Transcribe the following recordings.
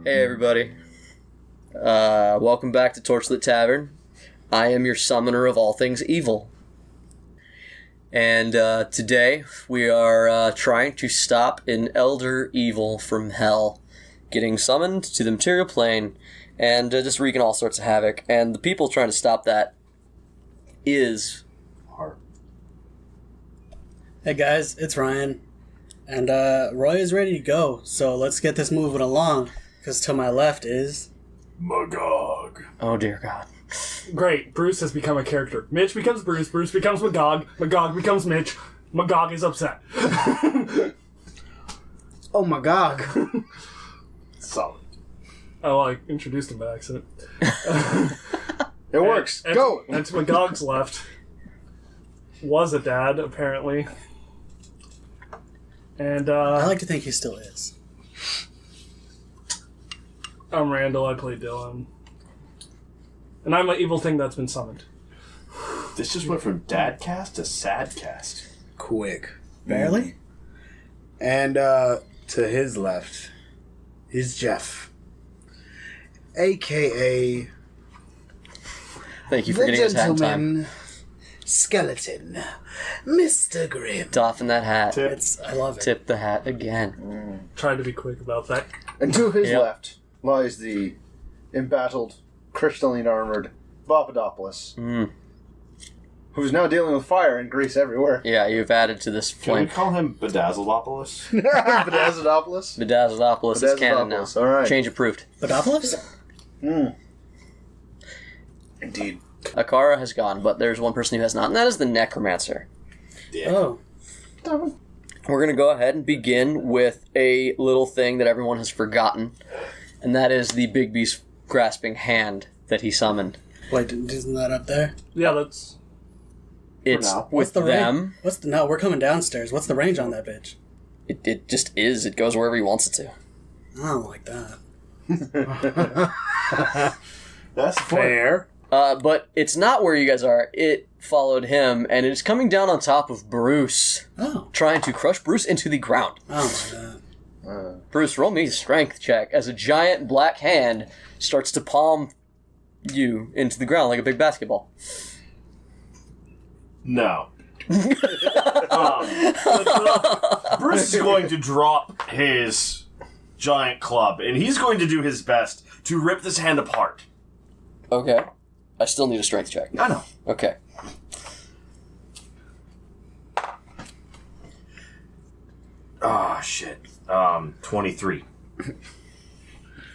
Hey everybody. Welcome back to Torchlit Tavern. I am your summoner of all things evil. And today we are trying to stop an elder evil from hell getting summoned to the material plane and just wreaking all sorts of havoc. And the people trying to stop that is... Hard. Hey guys, it's Ryan. And Roy is ready to go, so let's get this moving along. Because to my left is... Magog. Oh dear God. Great, Bruce has become a character. Mitch becomes Bruce, Bruce becomes Magog, Magog becomes Mitch, Magog is upset. Oh, Magog. Solid. Oh, I introduced him by accident. It works. Go! And to Magog's left was a dad, apparently. And, I like to think he still is. I'm Randall, I play Dillon. And I'm an evil thing that's been summoned. This just went from dadcast to sadcast. Quick. Barely? And to his left is Jeff. A.K.A. Thank you for getting us hat in time. Skeleton. Mr. Grimm. Doffing that hat. I love it. Tip the hat again. Tried to be quick about that. And to his Yep. left lies the embattled, crystalline armored Papadopoulos, who's now dealing with fire and grease everywhere. Yeah, you've added to this Can we flame. call him Bedazzledopoulos? Bedazzledopoulos? Bedazzledopoulos is canon now. Bedazzledopoulos, all right. Change approved. Badopoulos? Indeed. Akara has gone, but there's one person who has not, and that is the Necromancer. Yeah. Oh. We're going to go ahead and begin with a little thing that everyone has forgotten, and that is the Big Beast grasping hand that he summoned. Wait, isn't that up there? Yeah, that's... It's now. with the them. range? No, we're coming downstairs. What's the range on that bitch? It just is. It goes wherever he wants it to. I don't like that. That's fair. But it's not where you guys are. It followed him, and it's coming down on top of Bruce, Oh. trying to crush Bruce into the ground. I don't like that. Bruce, roll me a strength check as a giant black hand starts to palm you into the ground like a big basketball. No. Bruce is going to drop his giant club, and he's going to do his best to rip this hand apart. Okay. I still need a strength check. I know. Okay. Ah, shit. 23.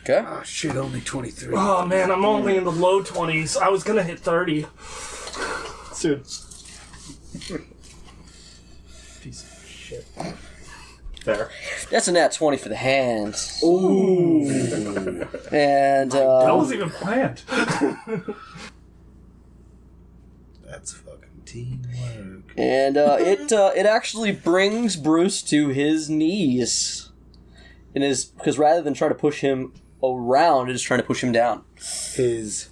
Okay. Oh, shit, only 23. Oh man, I'm only in the low 20s. I was gonna hit 30. Soon. Piece of shit. Fair. That's a nat 20 for the hands. Ooh. And, That wasn't even planned. That's fucking teamwork. And it actually brings Bruce to his knees. And is because rather than try to push him around, it is trying to push him down. His...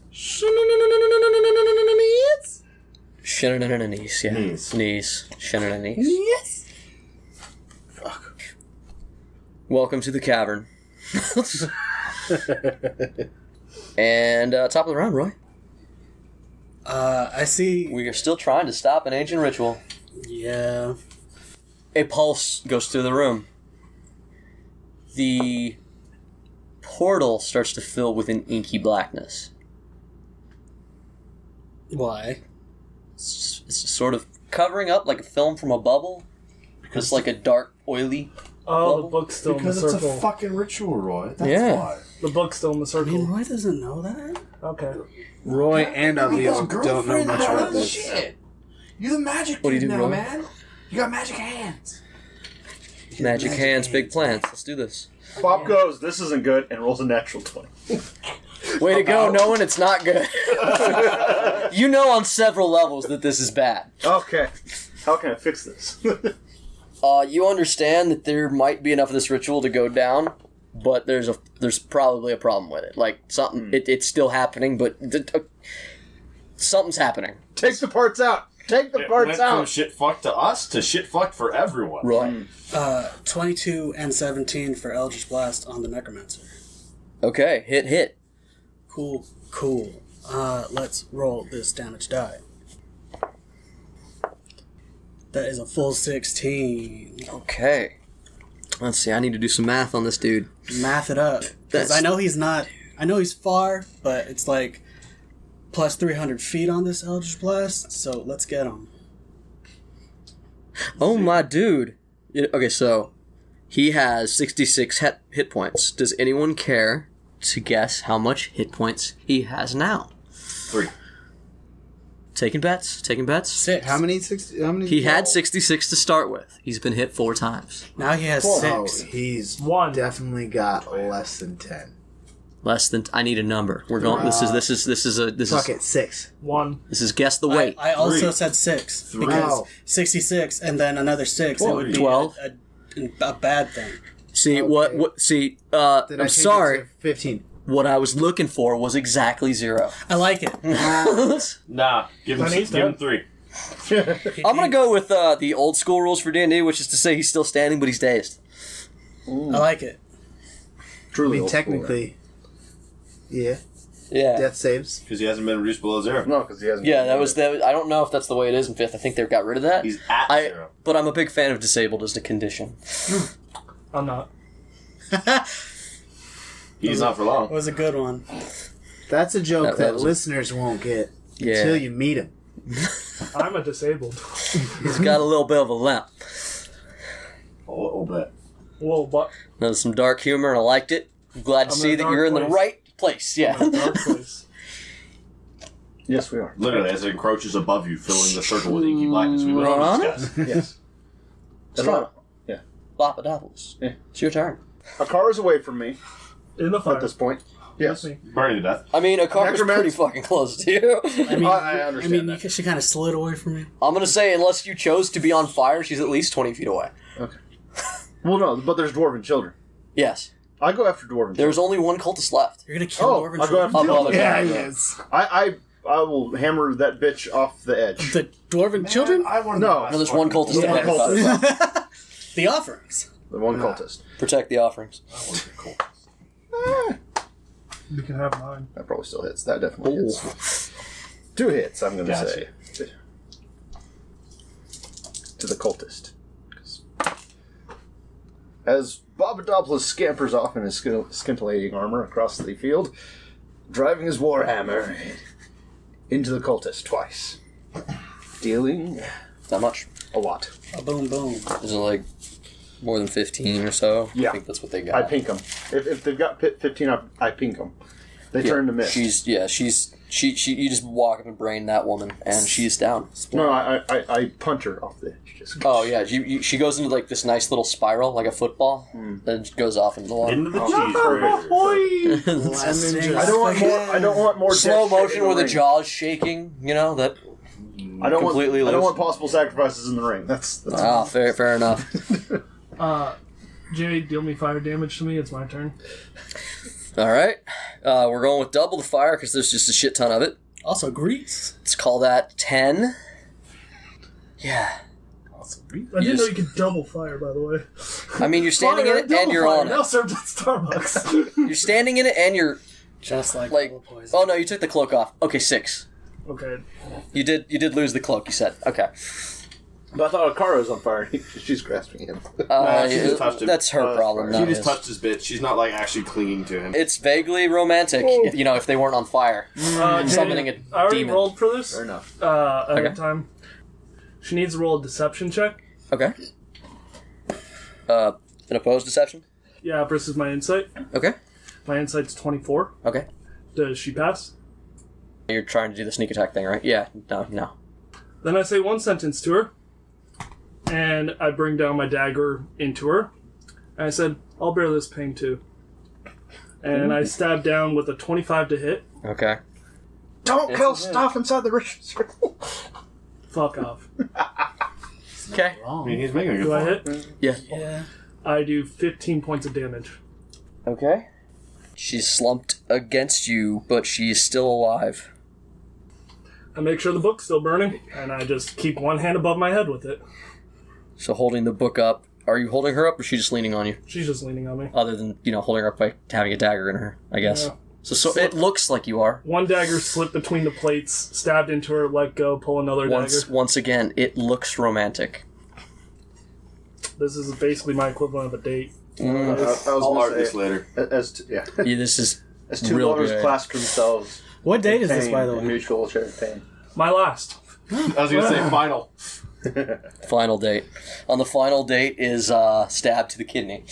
Shenanigans, yeah. Knees. Knees. Shenanigans. Yes! Fuck. Welcome to the cavern. And top of the round, Roy. I see... We are still trying to stop an ancient ritual. Yeah. A pulse goes through the room. The portal starts to fill with an inky blackness. Why? It's just sort of covering up like a film from a bubble. Just like a dark, oily... Oh, Bubble? the book's still Because in the it's circle. a fucking ritual, Roy. That's Yeah. why. The book's still in the I circle. mean, Roy doesn't know that. Okay. Roy and Aviel don't know much about this. Shit. You're the magic What do you dude do, now, Roy? man. You got magic hands. Magic hands, big plans. Let's do this. Bob goes, this isn't good, and rolls a natural 20. Way to go, knowing it's not good. You know on several levels that this is bad. Okay. How can I fix this? You understand that there might be enough of this ritual to go down, but there's probably a problem with it. Like, something, it's still happening, but something's happening. Take the parts out! Take the It parts went from out! shit fucked to us to shit fucked for everyone. 22 22 and 17 for Eldritch Blast on the Necromancer. Okay, hit. Cool. Let's roll this damage die. That is a full 16. Okay. Let's see, I need to do some math on this dude. Math it up. Because I know he's far, but it's like plus 300 feet on this Eldritch Blast, so let's get him. Oh my dude. Okay, so he has 66 hit points. Does anyone care to guess how much hit points he has now? 3. Taking bets? 6. How many? He had 66 to start with. He's been hit 4 times. Now he has Oh, 6. he's 1. definitely got less than 10. Less than I need a number. We're going. This Fuck it, 6. 1. This is guess the weight. I also 3. said 6. 3. Because Wow. 66 and then another 6, it would be 12. a bad thing. See Okay. what? See, Did I I'm change sorry. it to 15. What I was looking for was exactly 0. I like it. Nah, give Then him he's 3. I'm gonna go with the old school rules for D&D, which is to say he's still standing, but he's dazed. I like it. I Truly mean, old school, technically, yeah. Yeah. Death saves. Because he hasn't been reduced below 0. No, because he hasn't. Yeah, that was. I don't know if that's the way it is in 5th. I think they got rid of that. He's at 0. But I'm a big fan of disabled as a condition. I'm not. He's not for long. It was a good one. That's a joke That that was a- listeners won't get Yeah. until you meet him. I'm a disabled. He's got a little bit of a limp. A little bit. Whoa, but There's some dark humor, and I liked it. I'm glad to I'm see in a that dark you're in the place. right place. Yeah. I'm in a dark place. Yes, we are. Literally, as it encroaches above you, filling the circle with inky blackness. We went Right over on this, guys. Yes. Strong. Yeah. Papadopoulos. Yeah. It's your turn. A car is away from me In the fire. at this point. Yes. Me. Burning to death. I mean, a car was Necromancer- pretty fucking close to you. I understand that. She kind of slid away from me. I'm gonna say, unless you chose to be on fire, she's at least 20 feet away. Well, no, but there's dwarven children. Yes. I go after dwarven There's children. only one cultist left. You're gonna kill Oh, Dwarven I'll go after children. Above children. it. Yeah, Yeah. he is. I will hammer that bitch off the edge. The Dwarven children? I wanted No. No, there's one cultist The one ahead of us. cultist. The offerings. The one cultist. Protect the offerings. You can have mine. That probably still hits. That definitely hits. 2 hits, I'm going to Gotcha. say. To the cultist. As Babadopoulos scampers off in his scintillating armor across the field, driving his warhammer into the cultist twice. Dealing Not much. a lot. A boom boom. Is it like more than 15 or so? Yeah. I think that's what they got. I pink them. If they've got 15, I pink them. They turn to mist. She you just walk up and brain that woman and she's down. No, I punch her off the edge. Just Oh yeah, she goes into like this nice little spiral like a football, then goes off into the water. Into the cheese grater. I don't want more Slow death motion in where the ring. jaws shaking, you know that. I don't completely want. I don't loose. want possible sacrifices in the ring. That's Ah, fair enough. Jimmy, deal me fire damage to me. It's my turn. All right, we're going with double the fire because there's just a shit ton of it. Also, grease. Let's call that 10. Yeah, I didn't know you could double fire, by the way. I mean you're standing Fire, in it and double you're fire, on now it. served at Starbucks. You're standing in it and you're Just like like. double poison. Oh no, you took the cloak off. Okay, 6. Okay. You did lose the cloak. You said okay. But I thought Akara was on fire. She's grasping him. She just touched him. That's her problem. She Not just his. touched his bit. She's not like actually clinging to him. It's vaguely romantic, you know, if they weren't on fire. Summoning a I already demon. rolled for this. Fair enough. Ahead Okay. of time. She needs to roll a deception check. Okay. An opposed deception? Yeah, versus my insight. Okay. My insight's 24. Okay. Does she pass? You're trying to do the sneak attack thing, right? Yeah. No. Then I say one sentence to her, and I bring down my dagger into her. And I said, I'll bear this pain too. And I stab down with a 25 to hit. Okay. Don't Yes, kill it is. stuff inside the ritual circle. Fuck off. Okay. I mean, he's making a good Do I point. hit? Yeah. Yeah. I do 15 points of damage. Okay. She's slumped against you, but she's still alive. I make sure the book's still burning, and I just keep one hand above my head with it. So holding the book up, Are you holding her up, or is she just leaning on you? She's just leaning on me. Other than, holding her up by having a dagger in her, I guess. Yeah. So it looks like you are. One dagger slipped between the plates, stabbed into her, let go, pull another dagger. Once again, it looks romantic. This is basically my equivalent of a date. I'll art this later. Yeah, this is As two real lovers good. clasp themselves. What date is this, Pain by the and way? Mutual shared pain. My last. I was going to say final. Final date. On the final date is stab to the kidney.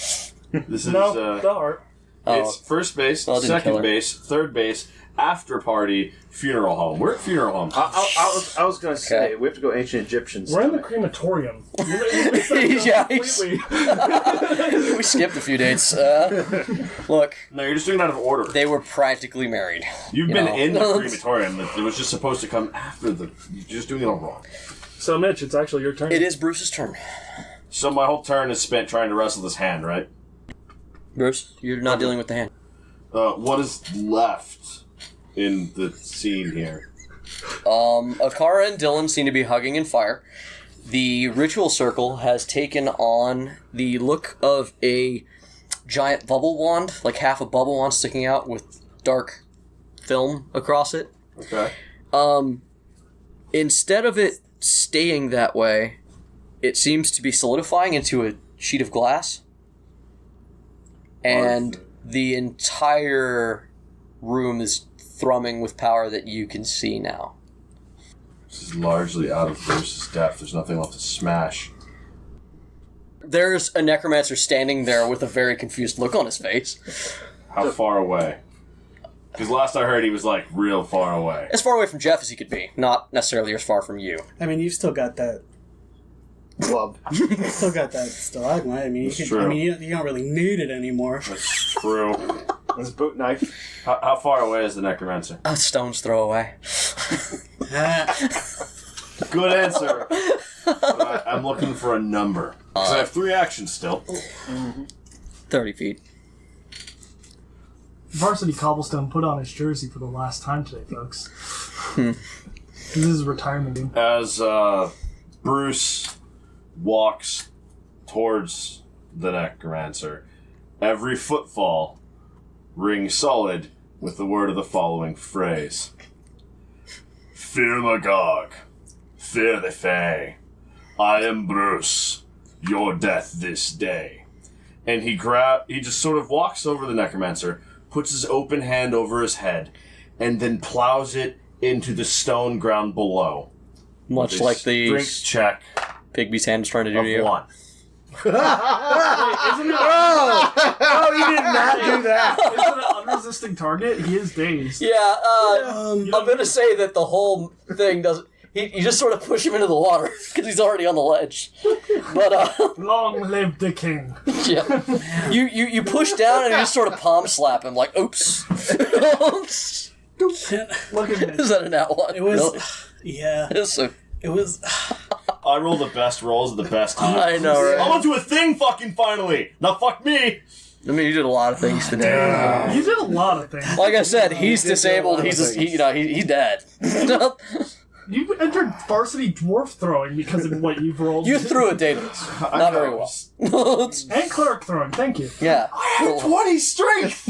This is No, the art. it's first base, Well, I didn't kill second her. base, third base, after party, funeral home. We're at funeral home. I was going to say, Okay. we have to go ancient Egyptians. We're in the tonight. crematorium. You missed that Yeah, completely. We skipped a few dates. Look, No, you're just doing it out of order. they were practically married. You've you been know. in the crematorium. It was just supposed to come after the... You're just doing it all wrong. So, Mitch, it's actually your turn. It is Bruce's turn. So my whole turn is spent trying to wrestle this hand, right? Bruce, you're not dealing with the hand. What is left in the scene here? Akara and Dillon seem to be hugging in fire. The ritual circle has taken on the look of a giant bubble wand, like half a bubble wand sticking out with dark film across it. Okay. Instead of it staying that way, it seems to be solidifying into a sheet of glass. And the entire room is thrumming with power that you can see now. This is largely out of Bruce's depth. There's nothing left to smash. There's a necromancer standing there with a very confused look on his face. How far away? Because last I heard he was, like, real far away. As far away from Jeff as he could be, not necessarily as far from you. I mean, you've still got that. Club. Still got that stalagmite. I mean, you That's could, true. I mean, you don't really need it anymore. That's true. His boot knife. How far away is the necromancer? A stone's throw away. Good answer. But I'm looking for a number. Because I have 3 actions still. 30 feet. Varsity Cobblestone put on his jersey for the last time today, folks. This is his retirement game. As Bruce walks towards the necromancer, every footfall rings solid with the word of the following phrase. Fear Magog. Fear the Fae. I am Bruce. Your death this day. And he just sort of walks over the necromancer, puts his open hand over his head, and then plows it into the stone ground below. Much With a like the strength check Pigby's hand was trying to do of to you. 1. Isn't it, Oh, you did not do that. isn't it an unresisting target? He is dazed. Yeah, I'm gonna say that the whole thing doesn't... You just sort of push him into the water, because he's already on the ledge. But, Long live the king. yeah. You push down and you just sort of palm slap him, like, oops. Oops. Look at Is this. that an out one? It was, Really? yeah. It's so... It was. I roll the best rolls at the best time. I know, right? I'm gonna do a thing fucking finally! Now fuck me! I mean, you did a lot of things today. You did a lot of things. Like I said, he's did do a disabled. lot of He's things. he's dead. You entered varsity dwarf throwing because of what you've rolled. You threw a Daedalus. Not very well. And cleric throwing, thank you. Yeah. I have 20 strength!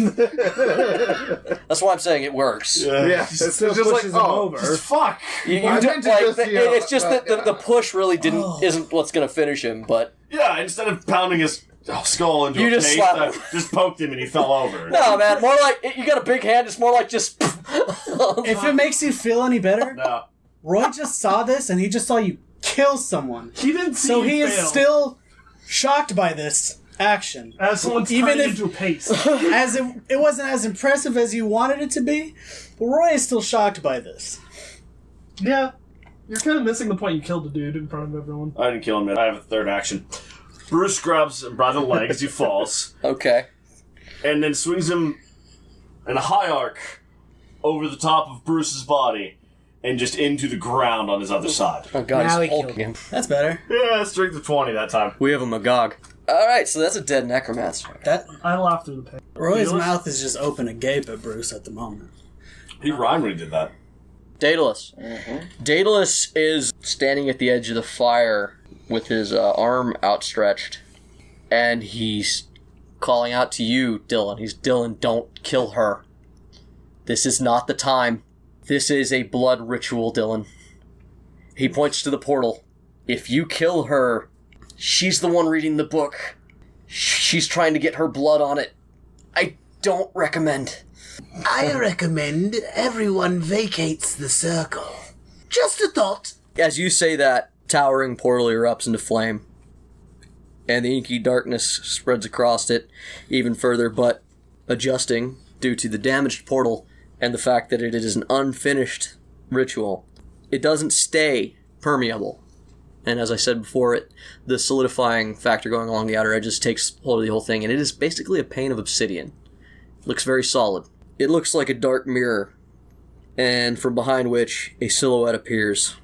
That's why I'm saying it works. Yeah, it's just like, him oh, over. Just fuck! You I do- meant to like, just, it's just that yeah. the push really isn't what's going to finish him, but... Yeah, instead of pounding his skull into You a just paste, slap I him. just poked him and he fell over. No, man, more like... You got a big hand, it's more like just... If it makes you feel any better, No. Roy just saw this and he just saw you kill someone. He didn't see So you he is fail. still shocked by this action. As someone's even turning if- into a paste. As it wasn't as impressive as you wanted it to be, but Roy is still shocked by this. Yeah. You're kind of missing the point you killed the dude in front of everyone. I didn't kill him yet. I have a third action. Bruce grabs him by the leg as he falls, Okay. and then swings him in a high arc over the top of Bruce's body and just into the ground on his other side. Oh, God, Now he's he hulking killed him. That's better. Yeah, strength of 20 that time. We have a Magog. Alright, so that's a dead necromancer. That I laughed through the pain. Roy's Fearless? mouth is just open agape at Bruce at the moment. He rhymed when he did that. Daedalus. Daedalus is standing at the edge of the fire with his arm outstretched. And he's calling out to you, Dillon. Dillon, don't kill her. This is not the time. This is a blood ritual, Dillon. He points to the portal. If you kill her, she's the one reading the book. She's trying to get her blood on it. I don't recommend. I recommend everyone vacates the circle. Just a thought. As you say that, towering portal erupts into flame. And the inky darkness spreads across it even further, but adjusting due to the damaged portal and the fact that it is an unfinished ritual. It doesn't stay permeable. And as I said before, the solidifying factor going along the outer edges takes hold of the whole thing, and it is basically a pane of obsidian. It looks very solid. It looks like a dark mirror, and from behind which a silhouette appears,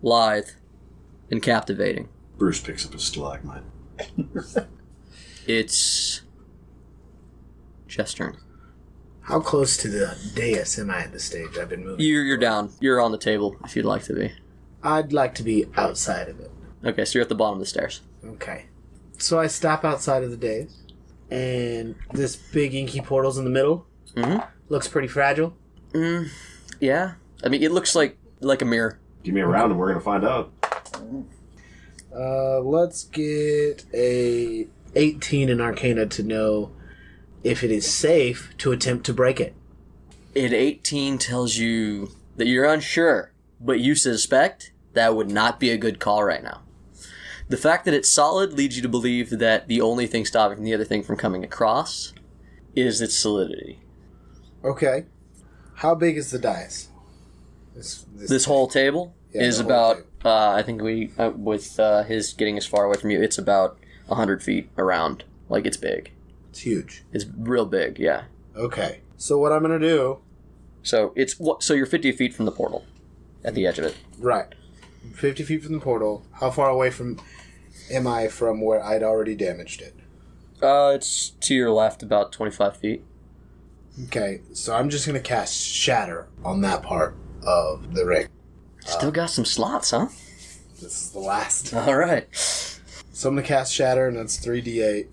lithe and captivating. Bruce picks up a stalagmite. It's Jeff's turn. How close to the dais am I at the stage? I've been moving. You're down. You're on the table if you'd like to be. I'd like to be outside of it. Okay, so you're at the bottom of the stairs. Okay. So I stop outside of the dais, and this big inky portal's in the middle. Mm-hmm. Looks pretty fragile. Yeah. I mean, it looks like a mirror. Give me a round and we're going to find out. Let's get a 18 in Arcana to know if it is safe to attempt to break it. An 18 tells you that you're unsure, but you suspect that would not be a good call right now. The fact that it's solid leads you to believe that the only thing stopping the other thing from coming across is its solidity. Okay. How big is the dais? This whole table is the whole about, table. I think with his getting as far away from you, it's about 100 feet around. Like, it's big. It's huge. It's real big, yeah. Okay. So what I'm going to do... So you're 50 feet from the portal at the edge of it. Right. 50 feet from the portal. How far away am I from where I'd already damaged it? It's to your left about 25 feet. Okay. So I'm just going to cast Shatter on that part of the ring. Still got some slots, huh? This is the last. All right. So I'm going to cast Shatter, and that's 3d8.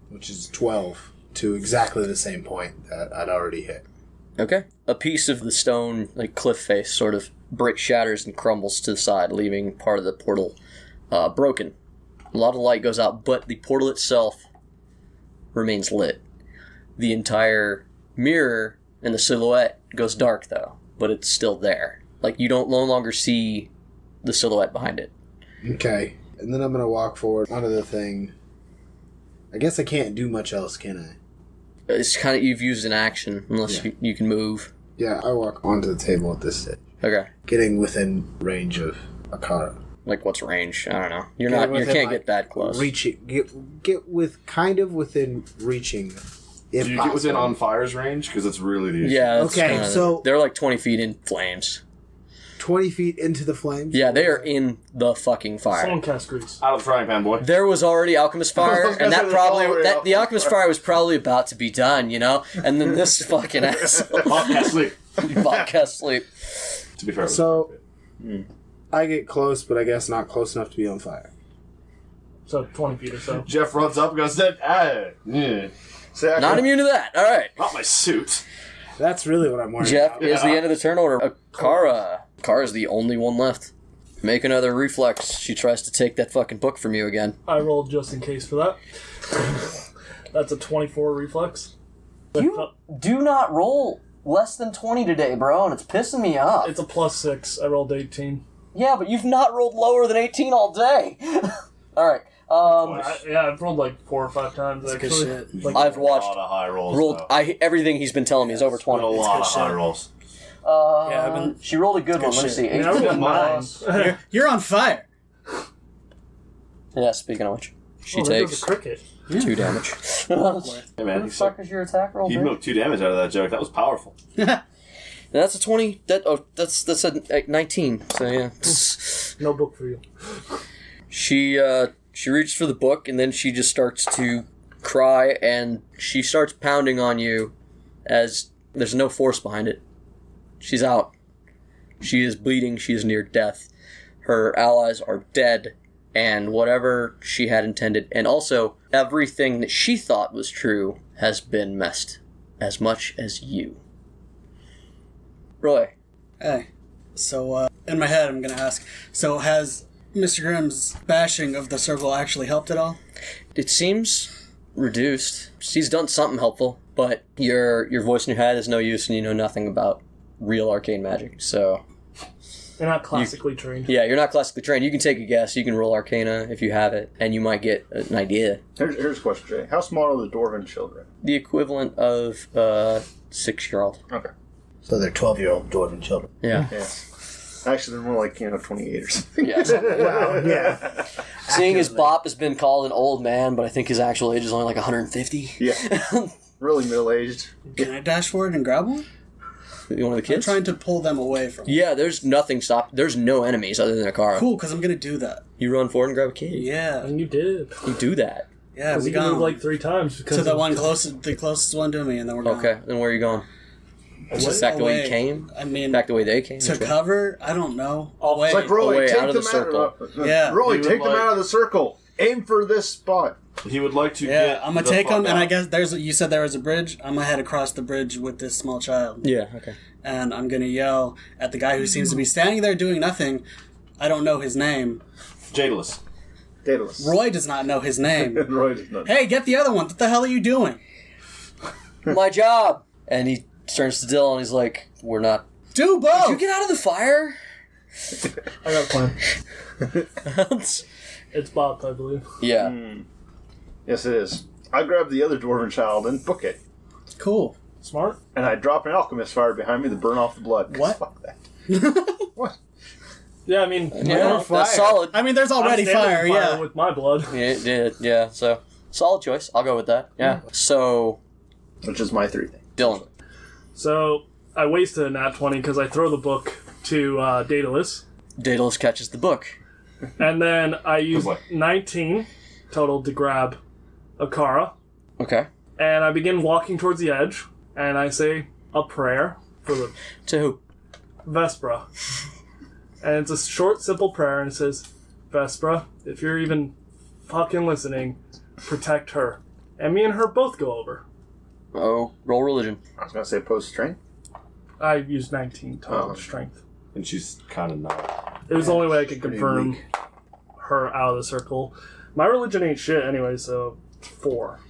Which is 12 to exactly the same point that I'd already hit. Okay. A piece of the stone, like cliff face, sort of shatters and crumbles to the side, leaving part of the portal broken. A lot of light goes out, but the portal itself remains lit. The entire mirror and the silhouette goes dark, though, but it's still there. Like, you don't no longer see the silhouette behind it. Okay. And then I'm going to walk forward onto the thing. I guess I can't do much else, can I? It's kind of, you've used an action, unless you can move. Yeah, I walk onto the table at this stage. Okay. Getting within range of Akara. Like, what's range? I don't know. You Within, can't get that close. Get within reaching. If Do you possible. get within on fire's range? Because it's really the issue. Yeah. That's Okay, kinda, so- they're like 20 feet in flames. 20 feet into the flames? Yeah, they are in the fucking fire. Someone cast grease. Out of the frying pan, boy. There was already alchemist fire, I was gonna and say that there's probably already the alchemist fire was probably about to be done, you know. And then this fucking asshole Podcast sleep. podcast sleep. To be fair. So, I get close, but I guess not close enough to be on fire. So 20 feet or so. Jeff runs up and goes, yeah. Say, Not immune to that. All right. Not my suit. That's really what I'm worried Jeff about. is the end of the turn order. Akara. Akara's the only one left. Make another reflex. She tries to take that fucking book from you again. I rolled just in case for that. That's a 24 reflex. You do not roll less than 20 today, bro, and it's pissing me off. It's a +6. I rolled 18. Yeah, but you've not rolled lower than 18 all day. All right. I've rolled like 4 or 5 times actually. good shit. Like, I've watched A lot of high rolls. rolled. though. Everything he's been telling me is over 20. A lot good of high shit. rolls. Yeah, I've been- She rolled a good one. Let me shit. see. I mean, I rolled 18. 9. You're on fire. Yeah, speaking of which, she There goes takes a cricket. 2 damage. Hey man, What the fuck is your attack roll, he dude? milked 2 damage out of that joke. That was powerful. That's a 20. That's a 19. So yeah. No book for you. She reaches for the book and then she just starts to cry and she starts pounding on you as there's no force behind it. She's out. She is bleeding. She is near death. Her allies are dead and whatever she had intended, and also everything that she thought was true has been messed as much as you. Roy. Hey. So, in my head, I'm going to ask, so has Mr. Grimm's bashing of the circle actually helped at all? It seems reduced. He's done something helpful, but your voice in your head is no use and you know nothing about real arcane magic, so... You're not classically trained. Yeah, you're not classically trained. You can take a guess. You can roll Arcana if you have it, and you might get an idea. Here's a question, Jay. How small are the dwarven children? The equivalent of a 6-year-old. Okay. So they're 12-year-old dwarven children. Yeah. Yeah. Actually, they're more like, 28 or something. Yeah. something like that. Wow, yeah. Seeing as Bop has been called an old man, but I think his actual age is only like 150. Yeah. Really middle-aged. Can I dash forward and grab one? One of the I'm kids? trying to pull them away from Yeah, there's nothing stop. There's no enemies other than Akara. Cool, because I'm going to do that. You run forward and grab a kid. Yeah. And you did. You do that. Yeah, Because we you can move gone. like 3 times. Because To the of- one closest, the closest one to me, and then we're gone. Okay, then where are you going? Just Back the way you away. came? I mean, Back the way they came? to Which way? cover, I don't know. It's It's like, Roy, away, take out of them the circle. out. Yeah. Roy, You would take them like- out of the circle. Aim for this spot. He would like to Yeah, get I'm gonna the take fuck them, and I out. guess you said there was a bridge. I'm gonna head across the bridge with this small child. Yeah, okay. And I'm gonna yell at the guy who seems to be standing there doing nothing. I don't know his name. Daedalus. Daedalus. Roy does not know his name. Roy does not. Hey, get the other one. What the hell are you doing? My job! And he turns to Dillon and he's like, we're not... Do both! Did you get out of the fire? I got a plan. It's Bob, I believe. Yeah. Yes, it is. I grab the other dwarven child and book it. Cool. Smart. And I drop an alchemist fire behind me to burn off the blood. 'cause What? Fuck that. What? Yeah, I mean, Yeah, fire. that's solid. I mean, there's already I'm standing fire, on yeah. with my blood. Yeah, so solid choice. I'll go with that. Yeah. So, Which is my 3 thing. Dillon. So I wasted a nat 20 because I throw the book to Daedalus. Daedalus catches the book. And then I use boy. 19 total to grab Akara. Okay. And I begin walking towards the edge. And I say a prayer for the To who? Vespra. And it's a short, simple prayer. And it says, Vespra, if you're even fucking listening, protect her. And me and her both go over. Oh, roll religion. I was going to say post strength. I used 19 total Oh. strength. And she's kind of not. It was the only way I could pretty confirm weak. her out of the circle. My religion ain't shit anyway, so 4.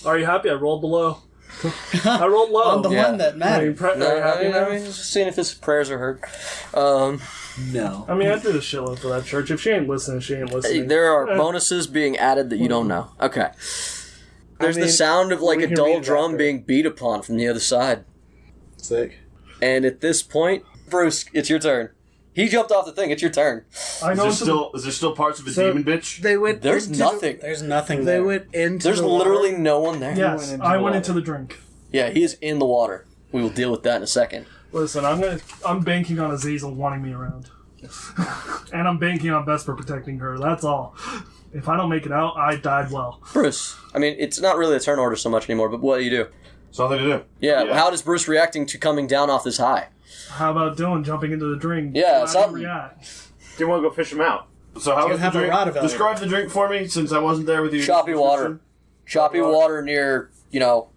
Are you happy? I rolled below. I rolled low. On the Yeah. one that Are you, mattered. are you happy now? Just seeing if his prayers are heard. No. I mean, I did a shitload for that church. If she ain't listening, she ain't listening. There are bonuses being added that you don't know. Okay. There's mean, the sound of like we a can dull read it drum after. being beat upon from the other side. Sick. And at this point, Bruce, it's your turn. He jumped off the thing. It's your turn. I know Is there still parts of a So- demon bitch? They went. There's into nothing. There's nothing They there. went into. There's the literally water. no one there. Yes, went into I the went water. into the drink. Yeah, he is in the water. We will deal with that in a second. Listen, I'm banking on Azazel wanting me around. And I'm banking on Vesper protecting her. That's all. If I don't make it out, I died well. Bruce, I mean, it's not really a turn order so much anymore, but what do you do? Something to do. Yeah, how does Bruce reacting to coming down off this high? How about Dillon jumping into the drink? Yeah, How do you something. react? Do you want to go fish him out? So how You was the have a drink? rod evaluator. Describe the drink for me, since I wasn't there with you. Choppy water. Choppy water near,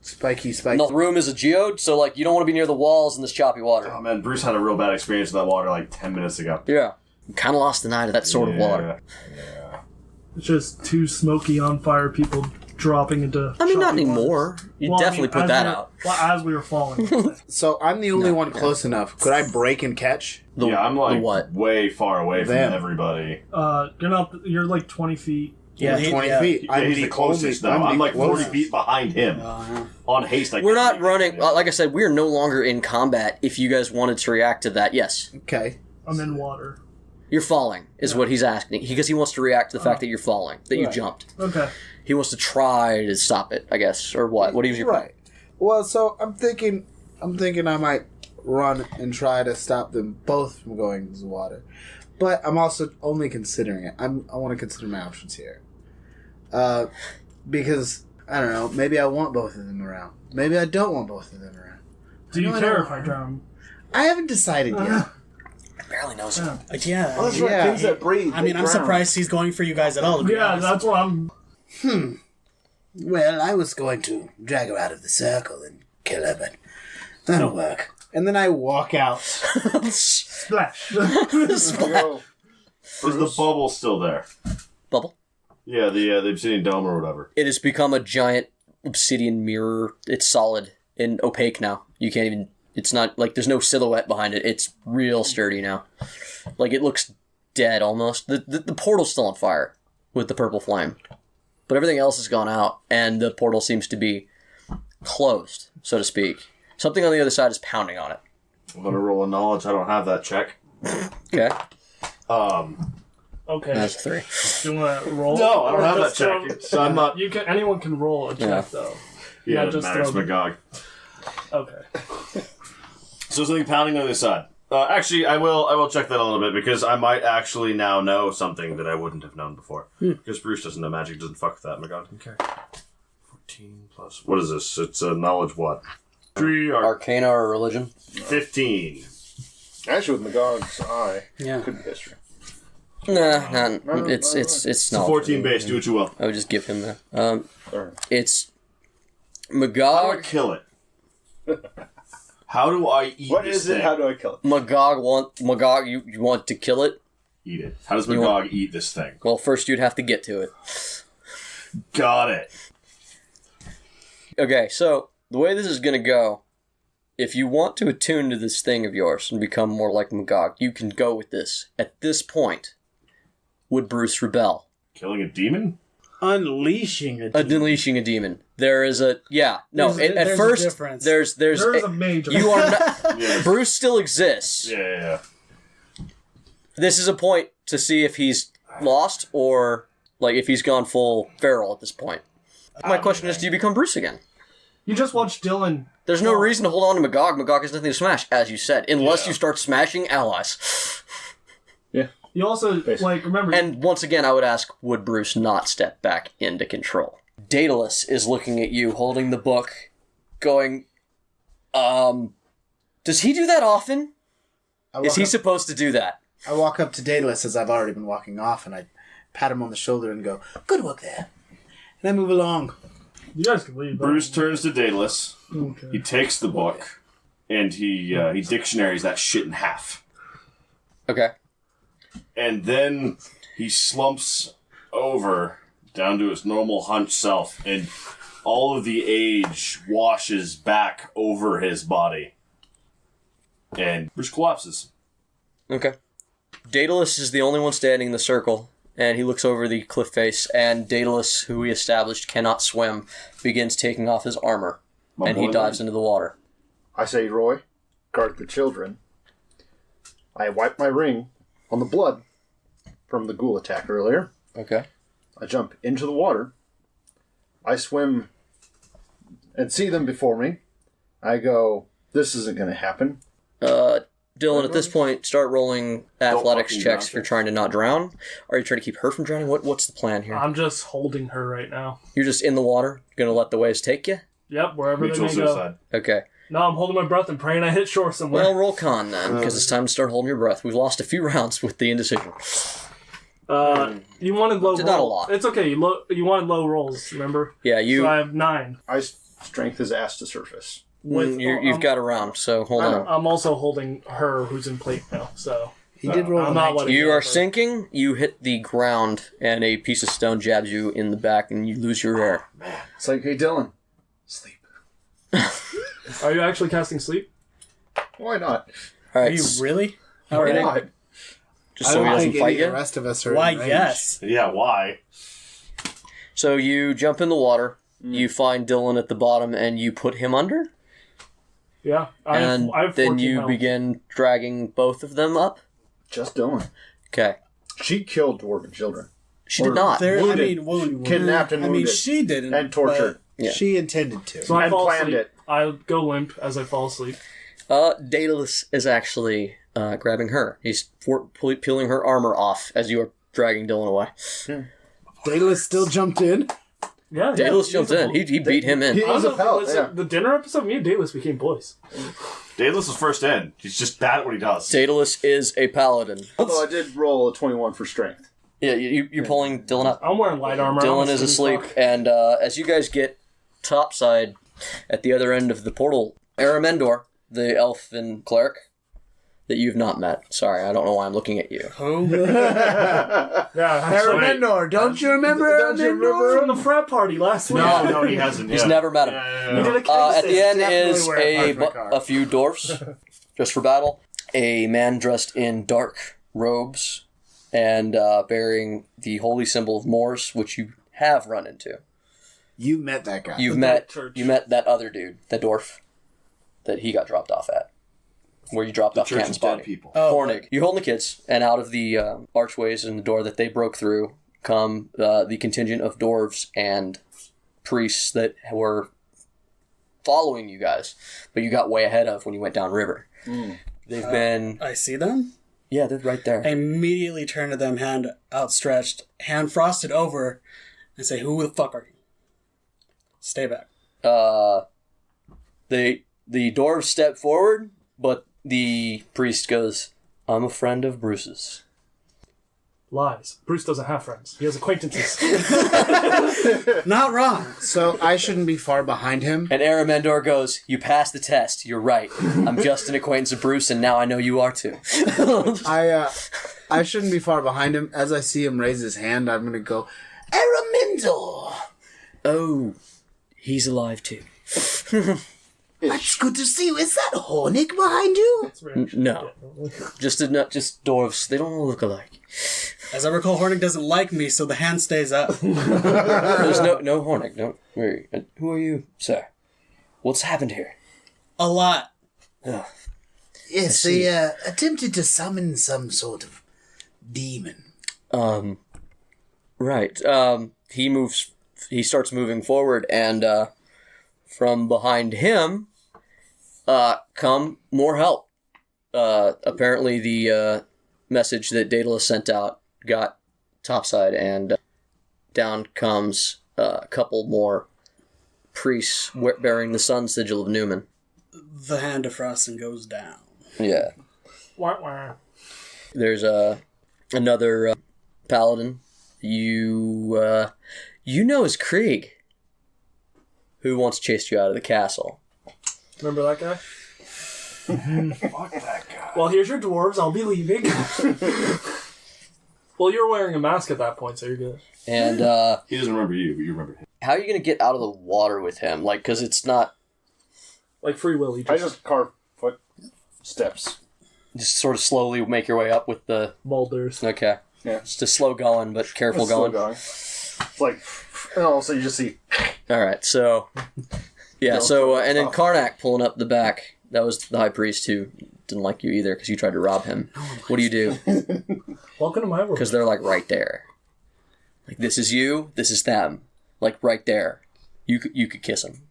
Spiky. the room is a geode, so, like, you don't want to be near the walls in this choppy water. Oh man, Bruce had a real bad experience with that water like 10 minutes ago. Yeah. Kind of lost the night of that sort of water. Yeah. It's just two smoky on fire people dropping into. I mean, not choppy anymore. waters. You Well, I definitely mean, put as that we were- out. Well, as we were falling. So I'm the only one close enough. Could I break and catch? Yeah, I'm like the what? way far away from Them. everybody. You're like 20 feet. Yeah, 20 yeah. feet. Yeah, he's the closest though. I'm like 40 feet behind him. On haste, We're not running. Like I said, we're no longer in combat. If you guys wanted to react to that, yes. Okay. I'm in water. You're falling, is what he's asking. Because he wants to react to the fact that you're falling, that you Right. jumped. Okay. He wants to try to stop it, I guess. Or what? What is your plan? Right. Well, so I'm thinking I might run and try to stop them both from going into the water. But I'm also only considering it. I want to consider my options here. Because, I don't know, maybe I want both of them around. Maybe I don't want both of them around. Do you care if I drown? I haven't decided yet. barely knows him. Yeah. Oh, that's right. Yeah. Things that breathe. I mean, I'm surprised he's going for you guys at all. To be Yeah, honest. that's what I'm. Well, I was going to drag her out of the circle and kill her, but that'll work. And then I walk out. Splash. Is the bubble still there? Bubble? Yeah, the obsidian dome or whatever. It has become a giant obsidian mirror. It's solid and opaque now. You can't even... It's not... Like, there's no silhouette behind it. It's real sturdy now. Like, it looks dead almost. The portal's still on fire with the purple flame. But everything else has gone out, and the portal seems to be closed, so to speak. Something on the other side is pounding on it. I'm gonna roll a knowledge. I don't have that check. Okay. Okay. That's 3. Do you want to roll? No, I don't Or have that just check. throw- So I'm not. Anyone can roll a check, Yeah. though. Yeah, Not it just matters. throw- Magog. Okay. So something pounding on the side. Actually, I will check that a little bit because I might actually now know something that I wouldn't have known before. Because Bruce doesn't know magic, doesn't fuck with that. Magog doesn't care. 14 plus. What is this? It's a knowledge what? 3 Arcana or religion? 15. Actually, with Magog's eye, Yeah. could be history. Nah, it's It's not. a 14 base. Do what you will. I would just give him that. Alright. It's How do I Magog. kill it? How do I eat What this is it? thing? How do I kill it? Magog, you want to kill it? Eat it. How does You Magog eat this thing? Well, first you'd have to get to it. Got it. Okay, so the way this is going to go, if you want to attune to this thing of yours and become more like Magog, you can go with this. At this point, would Bruce rebel? Killing a demon? Unleashing a Unleashing a demon. There is a... Yeah, no, There's at a first, difference. there's There is a major. you are not... Yeah. Bruce still exists. Yeah. This is a point to see if he's lost or, like, if he's gone full feral at this point. My question is, do you become Bruce again? You just watched Dillon. There's no reason to hold on to Magog. Magog has nothing to smash, as you said, unless Yeah. you start smashing allies. You also, Basically. remember... And once again, I would ask, would Bruce not step back into control? Daedalus is looking at you, holding the book, going, does he do that often? Is he supposed to do that? I walk up to Daedalus as I've already been walking off, and I pat him on the shoulder and go, "Good work there." And I move along. You guys can leave. Bruce turns to Daedalus. Okay. He takes the book, and he dictionaries that shit in half. Okay. And then he slumps over down to his normal hunched self, and all of the age washes back over his body. And Bruce collapses. Okay. Daedalus is the only one standing in the circle, and he looks over the cliff face, and Daedalus, who we established cannot swim, begins taking off his armor, and he dives into the water. I say, Roy, guard the children. I wipe my ring on the blood from the ghoul attack earlier. Okay. I jump into the water. I swim and see them before me. I go, this isn't going to happen. Dillon, at this point, start rolling athletics fucking checks drown. if you're trying to not drown. Are you trying to keep her from drowning? What's the plan here? I'm just holding her right now. You're just in the water, gonna let the waves take you? Yep, wherever Mutual they may go. suicide. Okay. No, I'm holding my breath and praying I hit shore somewhere. Well, roll con then, because it's time to start holding your breath. We've lost a few rounds with the indecision. You wanted low rolls. Not a lot. It's okay. You wanted low rolls, remember? Yeah, So I have 9. I strength his ass to surface. you've got a round, so hold on. I'm also holding her, who's in plate now. So He did roll I'm a not 19. letting You go are of her. sinking, you hit the ground, and a piece of stone jabs you in the back, and you lose your air. It's like, hey, Dylan, sleep. Are you actually casting sleep? Why not? All Are right, you really? Why Alright. not? just I so he don't doesn't think fight any of the you. rest of us are Why, in range. yes. Yeah, why? So you jump in the water, you find Dillon at the bottom, and you put him under, Yeah. I and have then 14 you health. begin dragging both of them up. Just Dylan. Okay. She killed dwarven children. She did not. There, Wounded. I mean, Kidnapped and I mean, wounded. she didn't. And tortured. but Yeah. She intended to. So I and fall planned asleep. it. I go limp as I fall asleep. Daedalus is actually grabbing her. He's peeling her armor off as you are dragging Dillon away. Daedalus still jumped in. Yeah. Daedalus he's jumped a in. He beat him in. He- I was don't a know, pelt, listen, yeah. The dinner episode, me and Daedalus became boys. Daedalus is first in. He's just bad at what he does. Daedalus is a paladin. Although I did roll a 21 for strength. Yeah, you're pulling Dillon up. I'm wearing light armor. Dillon I'm a is skinny asleep, fuck. and as you guys get topside at the other end of the portal, Aramendor, the elfin cleric that you've not met. Sorry, I don't know why I'm looking at you. Who? Yeah, Aramendor, don't you remember Aramendor? from the frat party last week. No, he hasn't. He's yeah. never met him. We did a case At the end Definitely is wear a parchment card. a few dwarfs, just for battle. A man dressed in dark robes and bearing the holy symbol of Moors, which you have run into. You met that guy. You The met church. that other dude, the dwarf, that he got dropped off at, where you dropped off Church Canton's of Dead body. People. Oh, Hornig. You hold the kids, and out of the archways and the door that they broke through come the contingent of dwarves and priests that were following you guys, but you got way ahead of when you went downriver. They've been... I see them. Yeah, they're right there. I immediately turn to them, hand outstretched, hand frosted over, and say, "Who the fuck are you? Stay back." The dwarves step forward, but the priest goes, "I'm a friend of Bruce's." Lies. Bruce doesn't have friends. He has acquaintances. Not wrong. So I shouldn't be far behind him. And Aramendor goes, "You passed the test. You're right. I'm just an acquaintance of Bruce, and now I know you are too." I shouldn't be far behind him. As I see him raise his hand, I'm going to go, Aramendor! Oh, he's alive too. That's good to see you. Is that Hornig behind you? No, just dwarves. They don't all look alike. As I recall, Hornig doesn't like me, so the hand stays up. There's no Hornig. Don't worry. Who are you, sir? What's happened here? A lot. Yes, they attempted to summon some sort of demon. Right. He starts moving forward, and from behind him come more help. Apparently the message that Daedalus sent out got topside, and down comes a couple more priests bearing the sun sigil of Newman. The hand of frosting goes down. Yeah. Wah, wah. There's another paladin. You know is Krieg, who once chased you out of the castle. Remember that guy? Fuck that guy. Well, here's your dwarves. I'll be leaving. Well, you're wearing a mask at that point, so you're good. And He doesn't remember you, but you remember him. how are you going to get out of the water with him? Like, because it's not... Like Free Willy. I just carve footsteps. Just sort of slowly make your way up with the... boulders. Okay. Yeah. Just a slow going, but careful Slow going. It's like, and also you just see. All right, so... Yeah, so, and then Karnak pulling up the back. That was the high priest who didn't like you either because you tried to rob him. What do you do? Welcome to my world. Because they're, like, right there. Like, this is you, this is them. Like, right there. You could kiss him.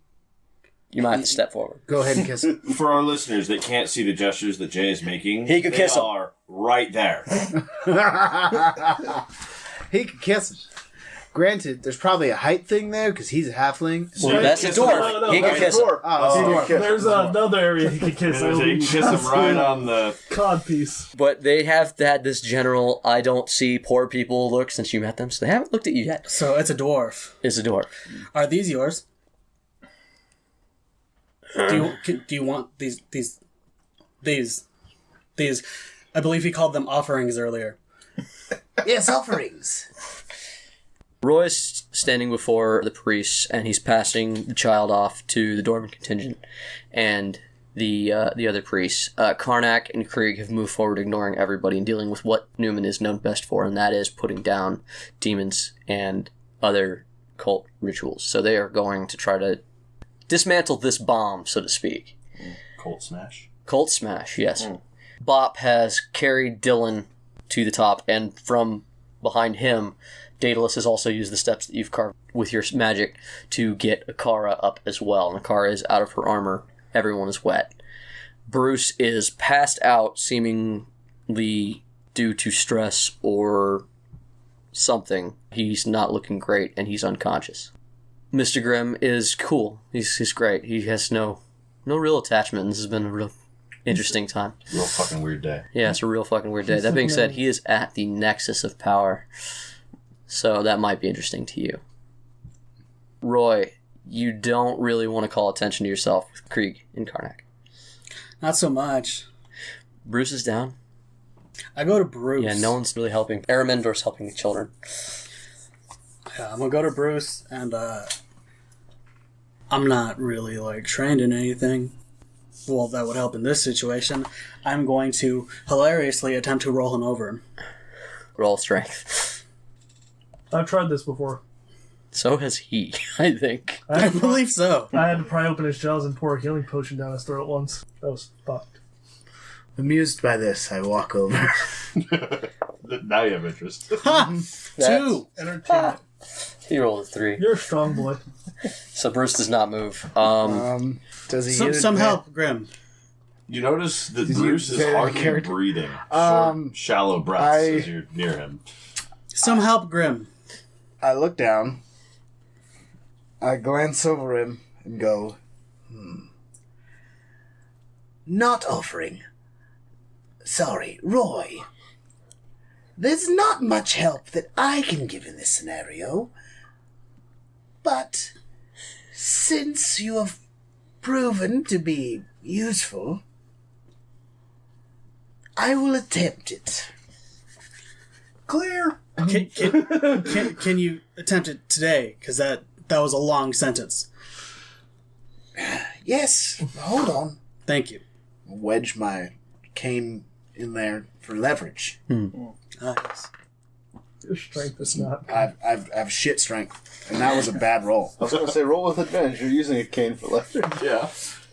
You might have to step forward. Go ahead and kiss him. For our listeners that can't see the gestures that Jay is making, He could kiss they him. are right there. He could kiss him. Granted, there's probably a height thing there because he's a halfling. Well, that's a kiss him. dwarf. No, He can that's kiss him. Oh, There's another area he could kiss. And they kiss him right on the... Cod piece. But they have had this general, I don't see poor people look since you met them, so they haven't looked at you yet. So it's a dwarf. It's a dwarf. Are these yours? Do you want these? I believe he called them offerings earlier. Yes, offerings. Roy's standing before the priest, and he's passing the child off to the Dwarven contingent, and the other priests. Karnak and Krieg have moved forward, ignoring everybody and dealing with what Newman is known best for, and that is putting down demons and other cult rituals. So they are going to try to dismantle this bomb, so to speak. Cold smash. Cult smash, yes. Bop has carried Dillon to the top, and from behind him, Daedalus has also used the steps that you've carved with your magic to get Akara up as well. And Akara is out of her armor. Everyone is wet. Bruce is passed out, seemingly due to stress or something. He's not looking great, and he's unconscious. Mr. Grimm is cool. He's great. He has no real attachment. This has been a real interesting time. Real fucking weird day. Yeah, it's a real fucking weird day. That being said, he is at the nexus of power. So that might be interesting to you. Roy, you don't really want to call attention to yourself with Krieg in Karnak. Not so much. Bruce is down. I go to Bruce. Yeah, no one's really helping. Aramendor's helping the children. Yeah, I'm gonna go to Bruce, and I'm not really like trained in anything. Well, that would help in this situation. I'm going to hilariously attempt to roll him over. Roll strength. I've tried this before. So has he, I think. I believe so. I had to pry open his jaws and pour a healing potion down his throat once. That was fucked. Amused by this, I walk over. Now you have interest. Two. Entertainment. He rolled a 3. You're a strong boy. So Bruce does not move. Does he get Some advan- help, Grim. You notice that Did you Bruce is carry the hardly character? breathing. Short, shallow breaths as you're near him. Some help, Grim. I look down. I glance over him and go, Not offering. Sorry, Roy. There's not much help that I can give in this scenario. But since you have proven to be useful, I will attempt it. Clear? Can you attempt it today? Because that was a long sentence. Yes. Hold on. Thank you. Wedge my cane in there for leverage. Nice. Your strength is not. I have shit strength, and that was a bad roll. I was going to say, roll with advantage. You're using a cane for leverage. Yeah.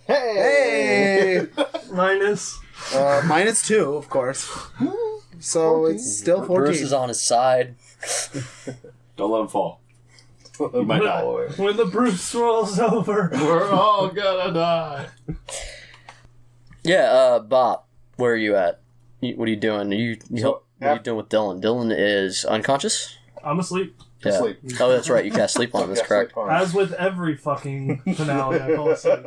Hey, Minus. -2, of course. So 14. it's still Bruce is 14. on his side. Don't let him fall. You might die. When the Bruce rolls over. We're all gonna die. Yeah, Bob, where are you at? What are you doing? What are you doing with Dillon? Dillon is unconscious? I'm asleep. Yeah. Asleep. Oh, that's right. You cast sleep on him. That's Yeah, correct. sleep on him. As with every fucking finale, I fall asleep.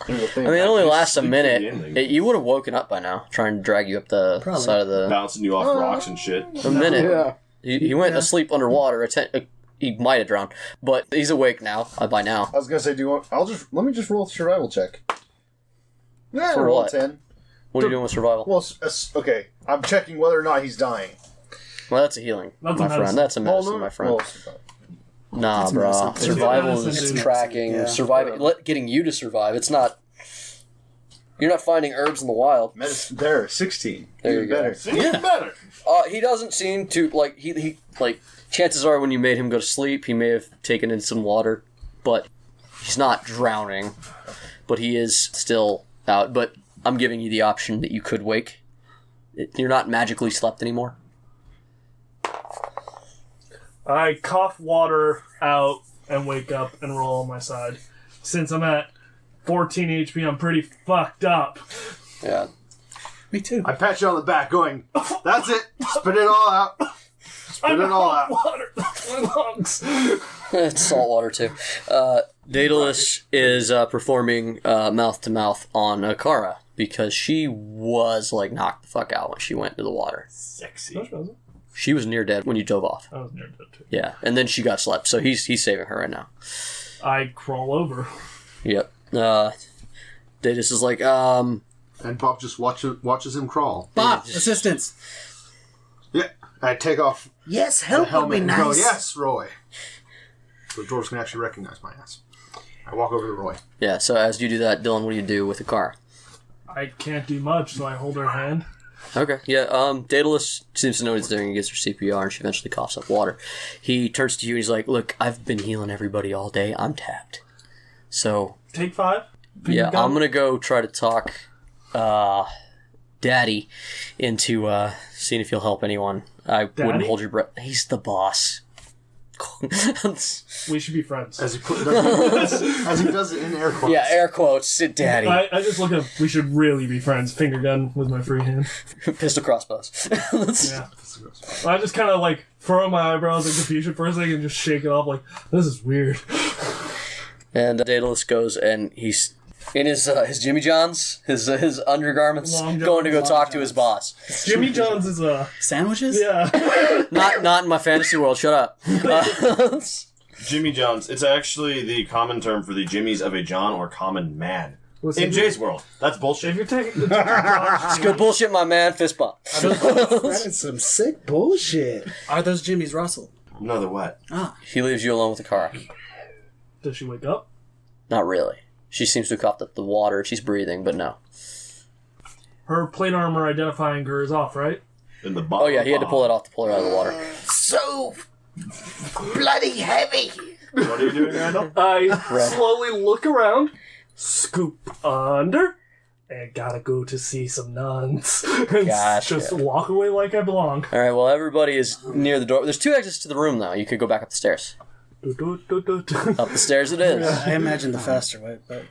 There's a thing. I mean, it only lasts a Sleep through the minute. ending. You would have woken up by now, trying to drag you up the Probably. side of the... Bouncing you off rocks and shit. A minute. Yeah. He went asleep underwater. He might have drowned, but he's awake now. By now. I was gonna say, do you want? Let me just roll a survival check. Yeah, For roll what? a 10. What are you doing with survival? Well, okay. I'm checking whether or not he's dying. Well, that's a healing, That's my a medicine. friend. That's a medicine, my friend. Well, Nah, That's bro. medicine. Survival It's is medicine. tracking, Yeah. surviving, getting you to survive. It's not. You're not finding herbs in the wild. medicine. There, 16. There you Even go. better. See, even better. He doesn't seem to like. He like. Chances are, when you made him go to sleep, he may have taken in some water, but he's not drowning. But he is still out. But I'm giving you the option that you could wake. You're not magically slept anymore. I cough water out and wake up and roll on my side. Since I'm at 14 HP, I'm pretty fucked up. Yeah. Me too. I pat you on the back, going, "That's it. Spit it all out. Spit it all out." Water. My lungs. It's salt water too. Daedalus is performing mouth to mouth on Akara because she was like knocked the fuck out when she went into the water. Sexy. No, she wasn't. She was near dead when you dove off. I was near dead too. Yeah, and then she got slept, so he's saving her right now. I crawl over. Yep. Daedalus is like, And Bob just watches him crawl. Bob, assistance. Yeah. I take off Yes, the help would be helmet and go, nice. "Yes, Roy." So the dwarves can actually recognize my ass. I walk over to Roy. yeah. So as you do that, Dillon, what do you do with Akara? I can't do much, so I hold her hand. Okay. Yeah. Daedalus seems to know what he's doing. He gets her CPR, and she eventually coughs up water. He turns to you, and he's like, "Look, I've been healing everybody all day. I'm tapped. So Take 5. Finger yeah, gun. I'm gonna go try to talk Daddy into seeing if he'll help anyone. I wouldn't Daddy? hold your breath. He's the boss. We should be friends. As he does it in air quotes. Yeah, air quotes. Sit, Daddy. I just look at, we should really be friends. Finger gun with my free hand. Pistol crossbows. Yeah. I just kind of like furrow my eyebrows in confusion for a second and just shake it off like, this is weird. And Daedalus goes and he in his Jimmy John's, his undergarments, Long going to go Johns. talk to his boss. Jimmy John's is Sandwiches? yeah. Not in my fantasy world. Shut up. Jimmy John's. It's actually the common term for the Jimmies of a John or common man. In Jay's world, that's bullshit. If you're taking the John's, It's good bullshit, my man. Fist bump. That is some sick bullshit. Are those Jimmy's Russell? No, they're what? He leaves you alone with the car. does she wake up? Not really. She seems to have caught the water. She's breathing, but no. Her plate armor identifying her is off, right? In the bottom. Oh yeah, he had to pull it off to pull her out of the water. So bloody heavy. What are you doing, Randall? I slowly look around, scoop under, and gotta go to see some nuns. And Gotcha. just walk away like I belong. All right. Well, everybody is near the door. There's 2 exits to the room now. You could go back up the stairs. Up the stairs it is. I imagine the faster way, but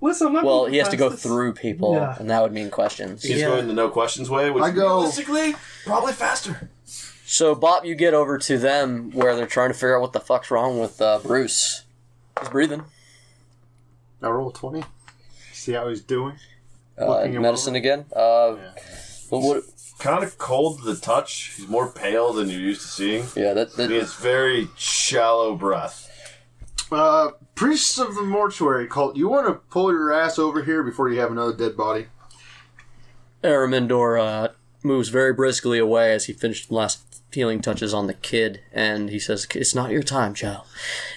Listen, I'm not Well, going he has to go fast. through people, Yeah. and that would mean questions. He's Yeah. going the no questions way, which I go- realistically, probably faster. So, Bob, you get over to them where they're trying to figure out what the fuck's wrong with Bruce. He's breathing. I roll 20. See how he's doing. Looking him Medicine over. again. But what? Kind of cold to the touch. He's more pale than you're used to seeing. Yeah, He has very shallow breath. Priests of the mortuary cult, you want to pull your ass over here before you have another dead body? Aramendor moves very briskly away as he finished the last healing touches on the kid, and he says, "It's not your time, child."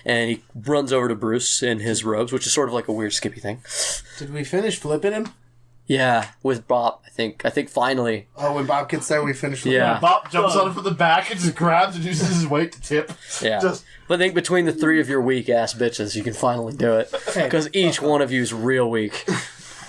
And he runs over to Bruce in his robes, which is sort of like a weird Skippy thing. Did we finish flipping him? Yeah, with Bob, I think finally. Oh, when Bob gets there, we finish flipping Yeah. him? Bob jumps on him from the back and just grabs and uses his weight to tip. Yeah. Just- But I think between the 3 of your weak ass bitches, you can finally do it. Because each one of you is real weak.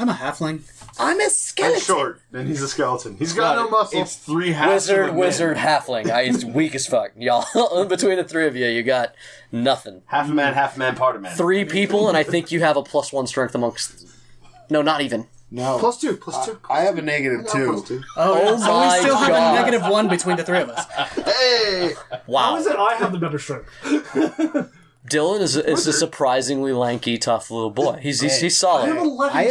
I'm a halfling. I'm a I'm skeleton. short, and he's a skeleton. He's got no muscle. It's 3 halves of a man. Wizard, halfling. He's weak as fuck. Y'all, between the 3 of you, you got nothing. Half a man, part of man. 3 people, and I think you have a +1 strength amongst. No, not even. No. Plus two. I have a negative Plus 2. two. Oh, so my we still have God. a -1 between the 3 of us. Hey! How Wow. is it I have the better strength? Dillon is a surprisingly lanky, tough little boy. He's solid. I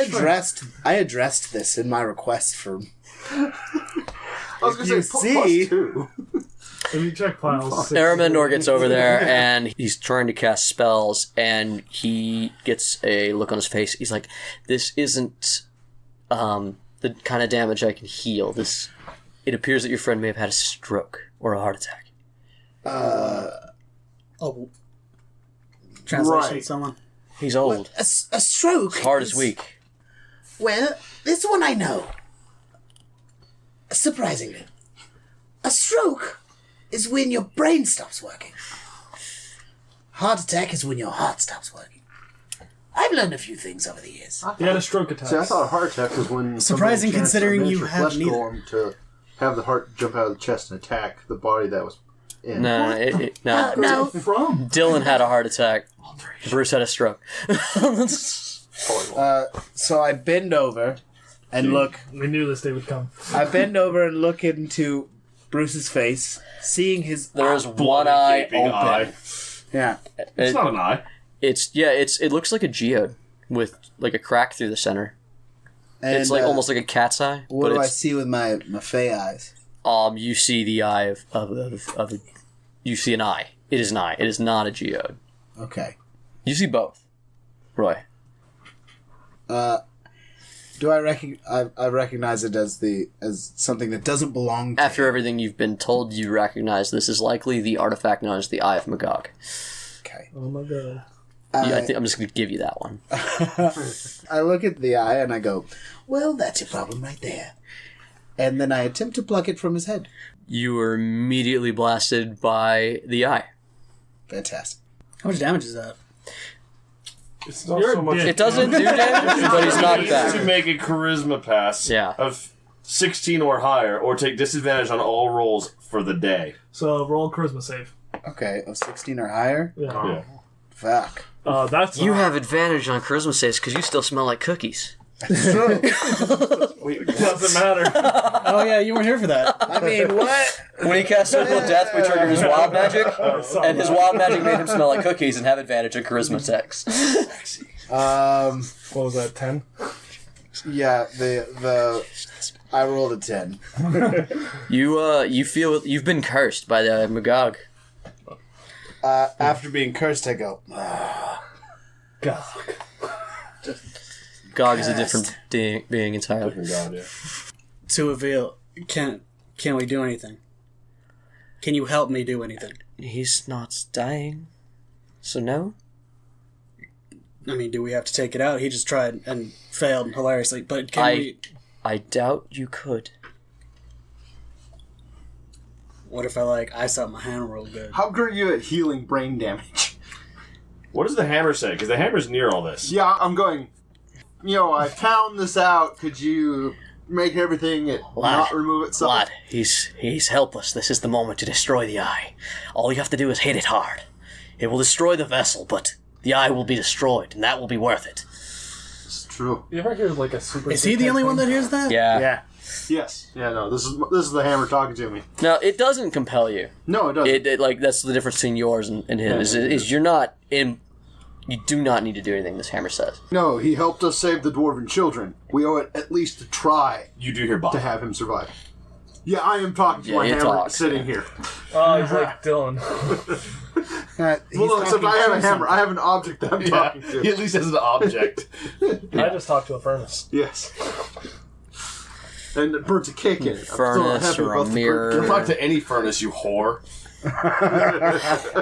addressed this in my request for. I was going You to say see- plus two. Let me check files. Aramendor gets over there, and he's trying to cast spells, and he gets a look on his face. He's like, "This isn't the kind of damage I can heal. It appears that your friend may have had a stroke or a heart attack." Oh. Translation, Right. someone. He's old. A stroke. His heart is weak. Well, this one I know. Surprisingly. A stroke is when your brain stops working. Heart attack is when your heart stops working. I've learned a few things over the years. He had a stroke attack. See, I thought a heart attack was when Surprising somebody chanced considering a you miniature have flesh neither. golem to have the heart jump out of the chest and attack the body that was in. No. No. From? Dylan had a heart attack. Bruce had a stroke. So I bend over and look. We knew this day would come. I bend over and look into Bruce's face, seeing his. There's one eye Gaping open. eye. Yeah. It's not an eye. It looks like a geode with like a crack through the center. And, It's like almost like a cat's eye. What but do I it's, see with my fey eyes? You see the eye of a, you see an eye. It is an eye. It is not a geode. Okay. You see both, Roy. Do I recognize it as something that doesn't belong to After everything you've been told, you recognize this is likely the artifact known as the Eye of Magog. Okay. Oh my god. I'm just going to give you that one. I look at the eye and I go, well, that's your problem right there. And then I attempt to pluck it from his head. You were immediately blasted by the eye. Fantastic. How much damage is that? It's not You're so a much. dick. It doesn't do damage, but he's knocked Needs back. to make a charisma pass Yeah. of 16 or higher, or take disadvantage on all rolls for the day. So roll a charisma save. Okay, of 16 or higher? Yeah. Yeah. Fuck. That's You have advantage on charisma saves because you still smell like cookies. It doesn't matter. Oh, yeah, you weren't here for that. I mean, what? When he cast Circle of Death, we triggered his wild magic, and his wild magic made him smell like cookies and have advantage on charisma checks. What was that, 10? Yeah, I rolled a 10. You feel you've been cursed by the Magog. After being cursed, I go, God. Gog is a different being entirely. Different god, yeah. To reveal, can we do anything? Can you help me do anything? He's not dying, so no. I mean, do we have to take it out? He just tried and failed hilariously, but can we... I doubt you could. What if I saw my hand real good? How good are you at healing brain damage? What does the hammer say? Because the hammer's near all this. Yeah, I'm going, I found this out. Could you make everything not remove itself? Lad, he's helpless. This is the moment to destroy the eye. All you have to do is hit it hard. It will destroy the vessel, but the eye will be destroyed, and that will be worth it. It's true. You ever hear like a super... Is he the only one that hears that? Yeah. Yeah. Yes. Yeah, no, this is the hammer talking to me. Now, it doesn't compel you. No, it doesn't. It that's the difference between yours and his. Is you're not in... You do not need to do anything, this hammer says. No, he helped us save the dwarven children. We owe it at least a try You do hear Bob. to have him survive. Yeah, I am talking to Yeah, my you hammer talk, sitting here. Oh, he's like Dillon. Well, except I have a hammer. I have an object that I'm talking to. He at least has an object. I just talked to a furnace. Yes. And it burns a cake in it. I'm still Furnace happy or a about the mirror. burnt Don't talk to any furnace, you whore.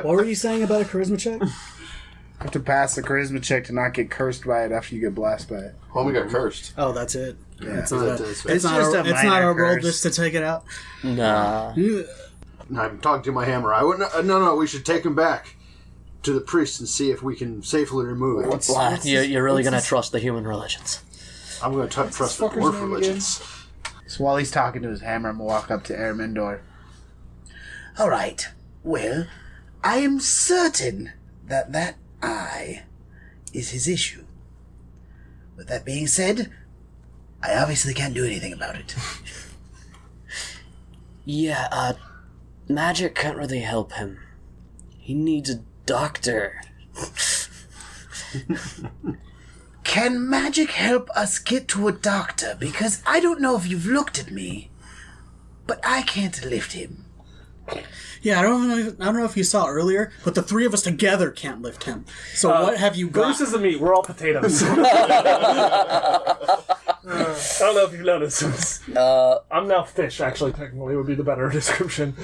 What were you saying about a charisma check? I have to pass the charisma check to not get cursed by it after you get blasted by it. Homie got cursed. Oh, that's it. Yeah. It's not, It's it's not, just our, a it's not minor our role curse. just to take it out. Nah. I'm talking to my hammer. I wouldn't. No, we should take him back to the priest and see if we can safely remove it. Lad, you're really going to trust the human religions. I'm going to trust the fucker's dwarf name religions. So while he's talking to his hammer, I'm going to walk up to Ermendor. All right. Well, I am certain that eye is his issue. With that being said, I obviously can't do anything about it. Yeah, magic can't really help him. He needs a doctor. Can magic help us get to a doctor? Because I don't know if you've looked at me, but I can't lift him. Yeah, I don't know if you saw earlier, but the three of us together can't lift him. So what have you got? Bruce is the meat. We're all potatoes. I don't know if you've noticed. I'm now fish, actually, technically, would be the better description.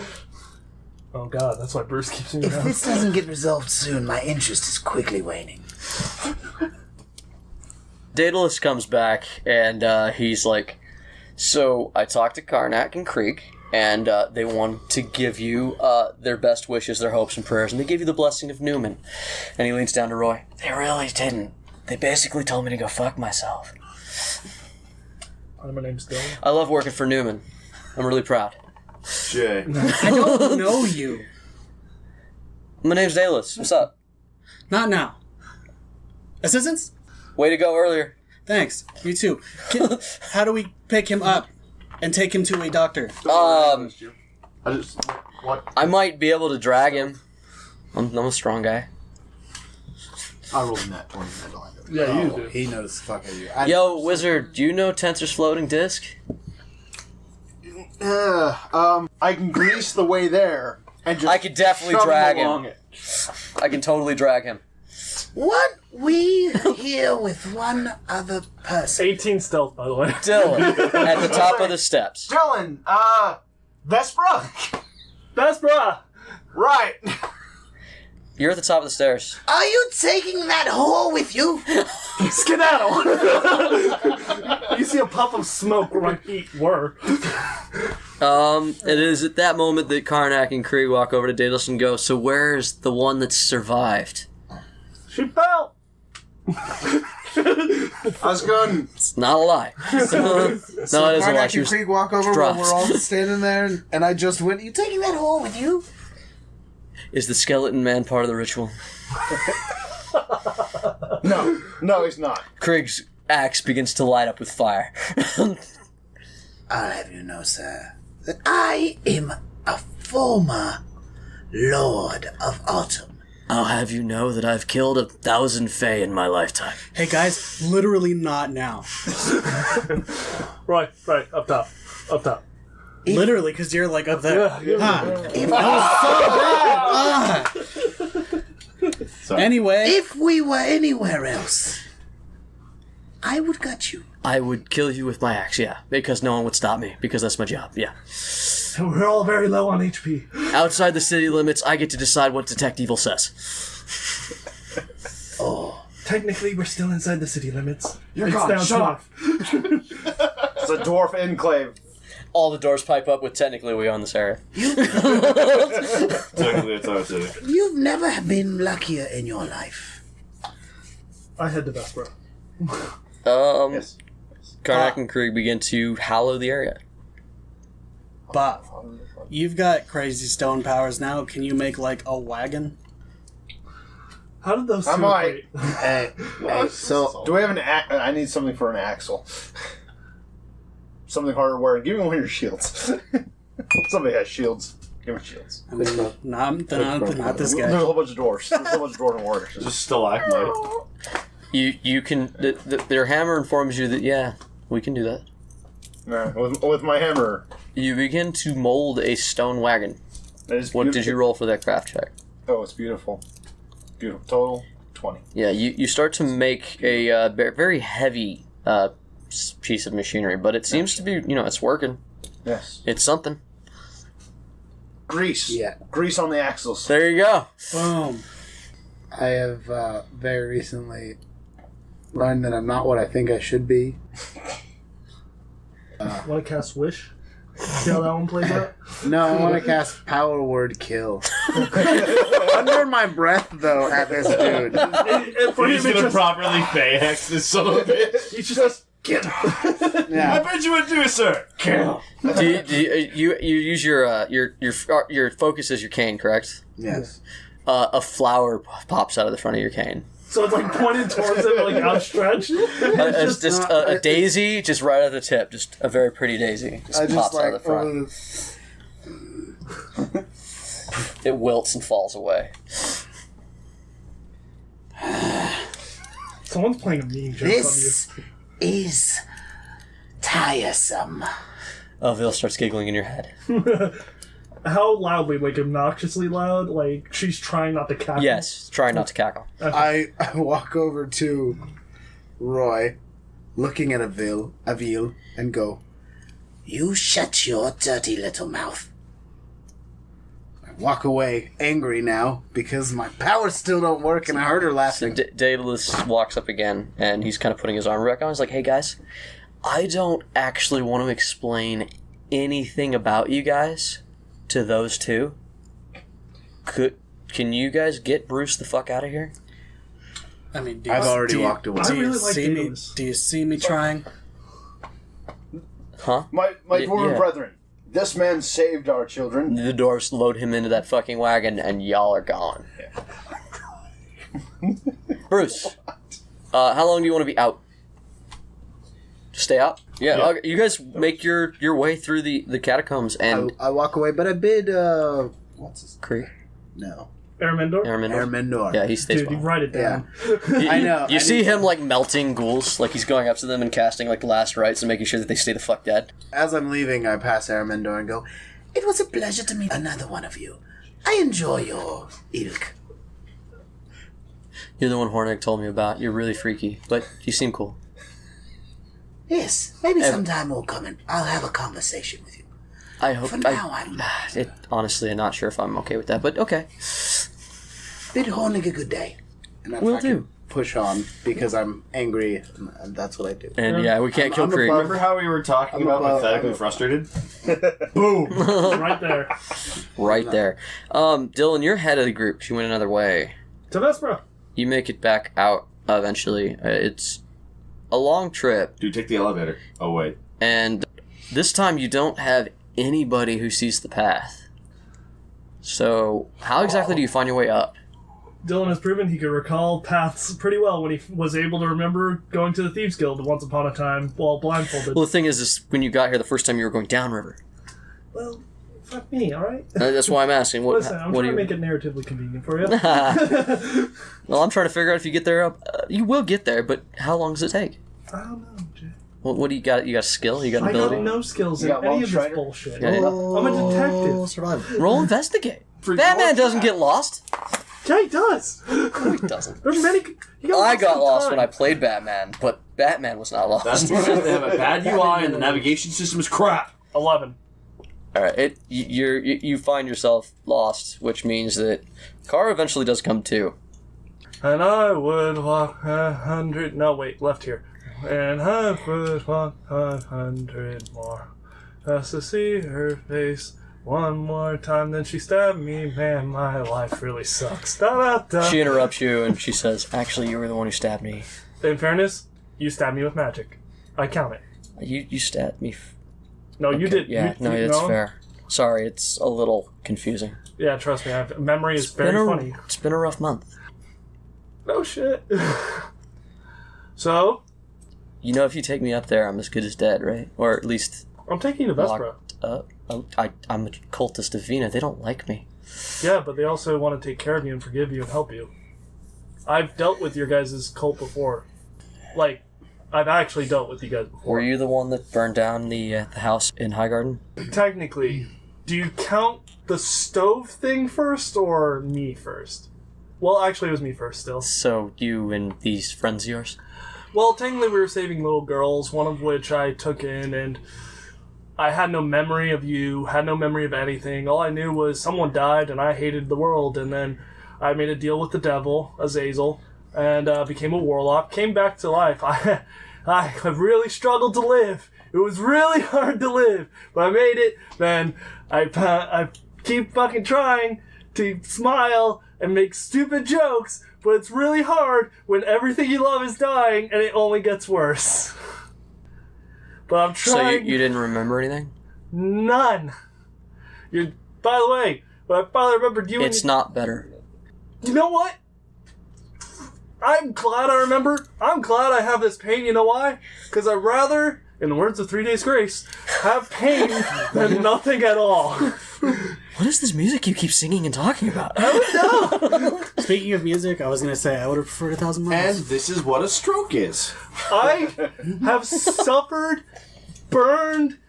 Oh, God, that's why Bruce keeps me If around. this doesn't get resolved soon, my interest is quickly waning. Daedalus comes back, and he's like, so I talked to Karnak and Krieg, and they want to give you their best wishes, their hopes and prayers, and they gave you the blessing of Newman. And he leans down to Roy. They really didn't. They basically told me to go fuck myself. Hi, my name's Dillon. I love working for Newman. I'm really proud. Jay. I don't know you. My name's Daedalus. What's up? Not now. Assistance? Way to go earlier. Thanks. You too. How do we pick him up and take him to a doctor? I just what? I might be able to drag him. I'm a strong guy. I rolled a nat 20. I don't like it. Yeah, you do. He knows the fuck out of you. Yo, wizard, do you know Tensor's floating disc? I can grease the way there and just. I could definitely shove drag along him. it. I can totally drag him. What we here with one other person? 18 stealth, by the way. Dylan, at the top of the steps. Dylan, Vespra. That's bruh! Right. You're at the top of the stairs. Are you taking that whore with you? Skedaddle! You see a puff of smoke where my feet were. It is at that moment that Karnak and Krieg walk over to Daedalus and go, so where's the one that's survived? She fell! I was going. It's not a lie. No, it is a lie. Karnak She and was Krieg walk over while dropped. we're all standing there, and I just went, you Taking that whore with you? Is the skeleton man part of the ritual? No, he's not. Krieg's axe begins to light up with fire. I'll have you know, sir, that I am a former Lord of Autumn. I'll have you know that I've killed 1,000 Fae in my lifetime. Hey guys, literally not now. Right, up top. Literally, because you're like up there. Yeah. That was so bad. Sorry. Anyway, If we were anywhere else, I would gut you. I would kill you with my axe, yeah, because no one would stop me, because that's my job, yeah. And we're all very low on HP. Outside the city limits, I get to decide what Detect Evil says. Oh, Technically, we're still inside the city limits. You're It's gone. down Shut up. south. It's a dwarf enclave. All the doors pipe up with technically we own this area. Technically, it's our city. you've never been luckier in your life. I head to Vesper. Yes. Karnak and Krieg begin to hallow the area. Bob, you've got crazy stone powers now. Can you make like a wagon? How did those two I might. equate? Hey, so Do we have an I need something for an axle. Something harder wearing. Give me one of your shields. Somebody has shields. Give me shields. I mean, not this There's a guy. whole bunch of dwarves. There's a whole bunch of dwarven warriors. Just stalagmite. You can... their hammer informs you that, yeah, we can do that. Yeah, with my hammer. You begin to mold a stone wagon. That is What did you roll for that craft check? Oh, it's beautiful. Beautiful. Total 20. Yeah, you start to make a very heavy piece of machinery, but it seems to be, it's working. Yes. It's something. Grease. Yeah. Grease on the axles. There you go. Boom. I have very recently learned that I'm not what I think I should be. Want to cast Wish? See how that one plays out? No, I want to cast Power Word Kill. Under my breath, though, at this dude. For He's him, gonna it's just, properly Phaex this son of a bitch. he's just I Yeah. bet you would do, sir. Do you use your focus as your cane, correct? Yes. A flower pops out of the front of your cane. so it's like pointed towards him, like outstretched. It's just a daisy, just right at the tip, just a very pretty daisy, just I pops just out of the front. It wilts and falls away. Someone's playing a mean joke This is tiresome. Vil starts giggling in your head. on you. How loudly? Like obnoxiously loud? Like she's trying not to cackle? Yes, try not to cackle. I walk over to Roy, looking at Avil, and go, You shut your dirty little mouth. I walk away, angry now, because my powers still don't work, and I heard her So laughing. Daedalus walks up again, and he's kind of putting his arm back on. He's like, hey guys, I don't actually want to explain anything about you guys to those two. Can you guys get Bruce the fuck out of here? I mean, I've already walked away. I Do you really like see me? Daedalus. Do you see me trying? Huh? My dwarven yeah. brethren. This man saved our children. The dwarves load him into that fucking wagon, and y'all are gone. Bruce, how long do you want to be out? Stay out? Yeah. Okay, you guys make your way through the catacombs and I walk away, but I bid, what's his Kree. No. Aramendor? Aramendor. Ermendor. Yeah, he stays Dude, you behind. write it down. I know. You I see need- him like melting ghouls, like he's going up to them and casting like the last rites and making sure that they stay the fuck dead. As I'm leaving, I pass Ermendor and go, It was a pleasure to meet another one of you. I enjoy your ilk. You're the one Hornig told me about. You're really freaky, but you seem cool. Yes, maybe sometime we'll come and I'll have a conversation with you. I hope. For now, I'm Honestly, I'm not sure if I'm okay with that, but okay. bid Hornig a good day. and I Will fucking do. push on because I'm angry, and that's what I do. And yeah, we can't kill I'm Kree. above- Remember how we were talking about above- pathetically I'm- frustrated? Boom! Right there. Right there. Dillon, you're head of the group. 'Cause you went another way. To Vespera. You make it back out eventually. It's a long trip, Dude, take the elevator. Oh, wait. and this time you don't have anybody who sees the path. So, how exactly do you find your way up? Dillon has proven he could recall paths pretty well when he was able to remember going to the Thieves Guild once upon a time while blindfolded. Well, the thing is when you got here the first time you were going downriver. Well, fuck me, alright? That's why I'm asking. What, Listen, I'm what trying do to you... make it narratively convenient for you. Well, I'm trying to figure out if you get there. You will get there, but how long does it take? I don't know, Jay. What do you got? You got a skill? You got an I ability? got no skills in You got any Long of this Strider? bullshit. Yeah, yeah. I'm a detective. Survival. Roll investigate. Batman doesn't get lost. Yeah, he does. No, he doesn't. There's many. I got lost when I played Batman, but Batman was not lost. That's because they have a bad UI and the navigation system is crap. 11. All right, you find yourself lost, which means that car eventually does come to. And I would walk 100. No, wait, left here. And I would walk 500 more just to see her face one more time. Then she stabbed me. Man, my life really sucks. Da, da, da. She interrupts you and she says, "Actually, you were the one who stabbed me. In fairness, you stabbed me with magic. I count it. You stabbed me." No, you Okay, did. Yeah, you, that's fair. Sorry, it's a little confusing. Yeah, trust me. Memory is very funny. It's been a rough month. No shit. So, You know, if you take me up there, I'm as good as dead, right? Or at least I'm taking you to Vespra. locked up. I'm a cultist of Vina. They don't like me. Yeah, but they also want to take care of you and forgive you and help you. I've dealt with your guys' cult before. Like, I've actually dealt with you guys before. Were you the one that burned down the house in Highgarden? Technically, do you count the stove thing first or me first? Well, actually, it was me first still. So you and these friends of yours? Well, technically, we were saving little girls, one of which I took in, and I had no memory of you, had no memory of anything. All I knew was someone died, and I hated the world, and then I made a deal with the devil, Azazel, and became a warlock, came back to life. I really struggled to live. It was really hard to live, but I made it. Then I keep fucking trying to smile and make stupid jokes, but it's really hard when everything you love is dying and it only gets worse. But I'm So trying. you didn't remember anything? None. By the way, when I finally remembered you, It's not better. you know what? I'm glad I remember. I'm glad I have this pain. You know why? Because I'd rather, in the words of 3 Days Grace, have pain than nothing at all. What is this music you keep singing and talking about? Speaking of music, I was gonna say I would have preferred 1,000 miles. And this is what a stroke is. I have suffered, burned,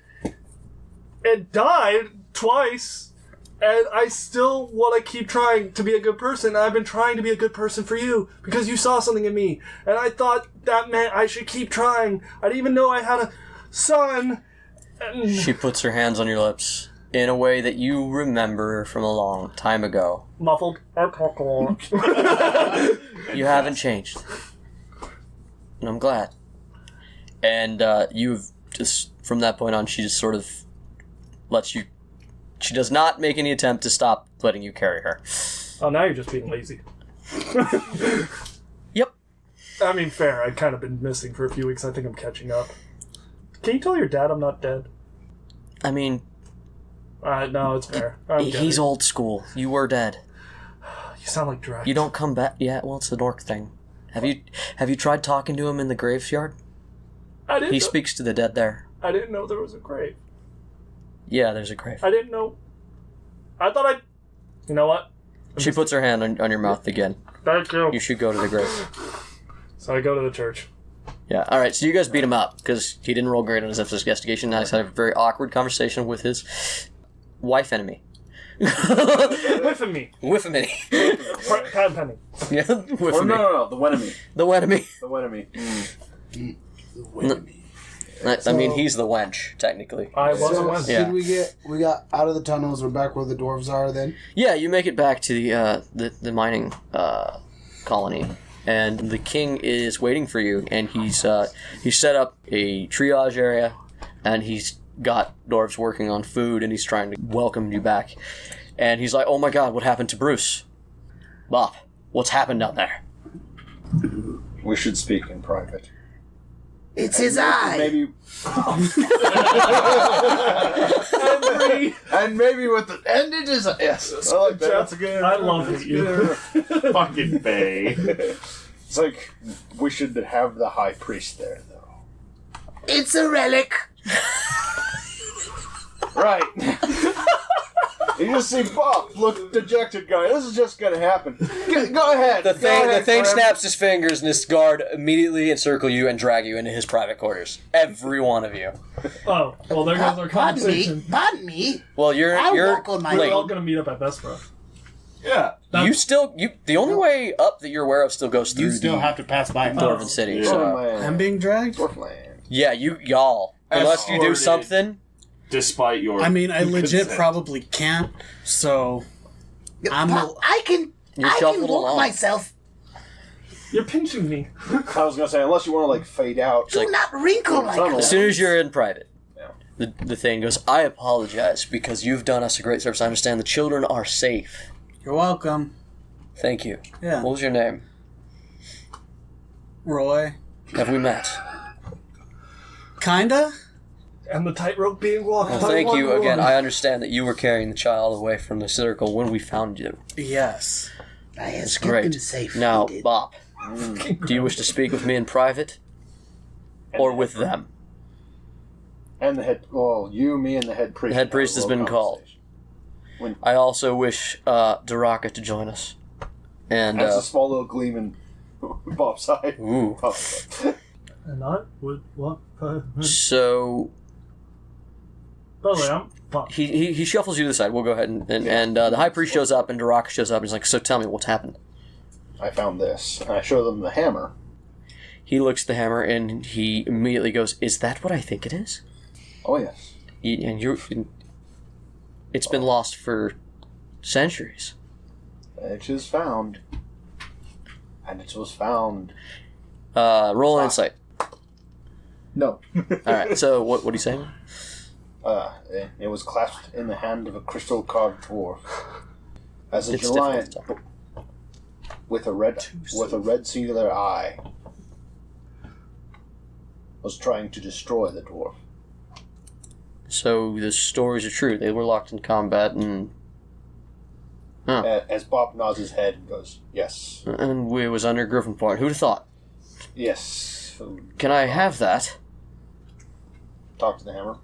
and died twice, and I still want to keep trying to be a good person. I've been trying to be a good person for you because you saw something in me, and I thought that meant I should keep trying. I didn't even know I had a son. And She puts her hands on your lips in a way that you remember from a long time ago. muffled. I talk a lot. You haven't changed. And I'm glad. And you've just, from that point on, she just sort of lets you... She does not make any attempt to stop letting you carry her. Oh, now you're just being lazy. Yep. I mean, fair. I've kind of been missing for a few weeks. I think I'm catching up. Can you tell your dad I'm not dead? I mean, No, it's fair. I'm he's kidding. old school. You were dead. You sound like Drax. You don't come back... Yeah, well, it's the Nork thing. Have you tried talking to him in the graveyard? I didn't. He speaks to the dead there. I didn't know there was a grave. Yeah, there's a grave. I didn't know. I thought I. You know what? She puts her hand on your mouth again. Thank you. You should go to the grave. So I go to the church. Yeah, alright, so you guys beat him up, because he didn't roll great on his investigation. Now he's had a very awkward conversation with his wife enemy. Whiffing me. Whiffamini. Pat Penny. Yeah, Oh, whiffamini. no, the Wenemy. The wenemy. The Wenemy. I mean, he's the wench, technically. I was a So, Wednesday. Yeah. did we got out of the tunnels? We're back where the dwarves are. Then Yeah, you make it back to the mining colony, and the king is waiting for you, and he's set up a triage area, and he's got dwarves working on food, and he's trying to welcome you back. And he's like, "Oh my God, what happened to Bruce? Bob, what's happened down there?" We should speak in private. It's his eye. Maybe. And maybe with the. And it is. Yes. I like that. That's a good. I love it, you. Fucking Bay. It's like we should have the high priest there, though. It's a relic. Right. You just see Bob look dejected, guy. This is just gonna happen. Go ahead. The thing Graham. snaps his fingers, and this guard immediately encircle you and drag you into his private quarters. Every one of you. Oh, well, there goes our conversation. Pardon me. Well, you're walk on my We're late. all gonna meet up at Vesper. Yeah. The only way up that you're aware of still goes through You still the have to pass by. Dwarven City. Yeah. So Dwarfland. I'm being dragged? Dwarfland. yeah, y'all. Unless you do Escorted. something. Despite your... I mean, I legit consent. probably can't, so... I can shuffled walk along. myself. You're pinching me. I was gonna say, unless you want to like fade out. Do not wrinkle like tunnel. that. As soon as you're in private, Yeah. the thing goes, I apologize because you've done us a great service. I understand the children are safe. You're welcome. Thank you. Yeah. What was your name? Roy. Have we met? Kinda? And the tightrope being walked. Well, by thank one you again. woman. I understand that you were carrying the child away from the circle when we found you. Yes. I have It's kept great. him safe. Now, He did. Bop, do you wish to speak with me in private? Or with them? And the head. Well, you, me, and the head priest. The head priest has been called. I also wish Daraka to join us. And, That's a small little gleam in Bob's eye. ooh. And I would walk by. So, By the way, I'm fucked. he shuffles you to the side. We'll go ahead and the high priest shows up and Daraka shows up and he's like, so tell me what's happened. I found this, and I show them the hammer. He looks at the hammer and he immediately goes, is that what I think it is? Oh yes. It's been lost for centuries. It is found. And it was found. Roll insight. No. Alright, so what are you saying? It was clasped in the hand of a crystal carved dwarf. As a It's difficult giant to tell. with a red singular eye was trying to destroy the dwarf. So the stories are true. They were locked in combat and As Bob nods his head and goes, yes. it was under Griffin Point. Who'd have thought? Yes. Can I have that? Talk to the hammer.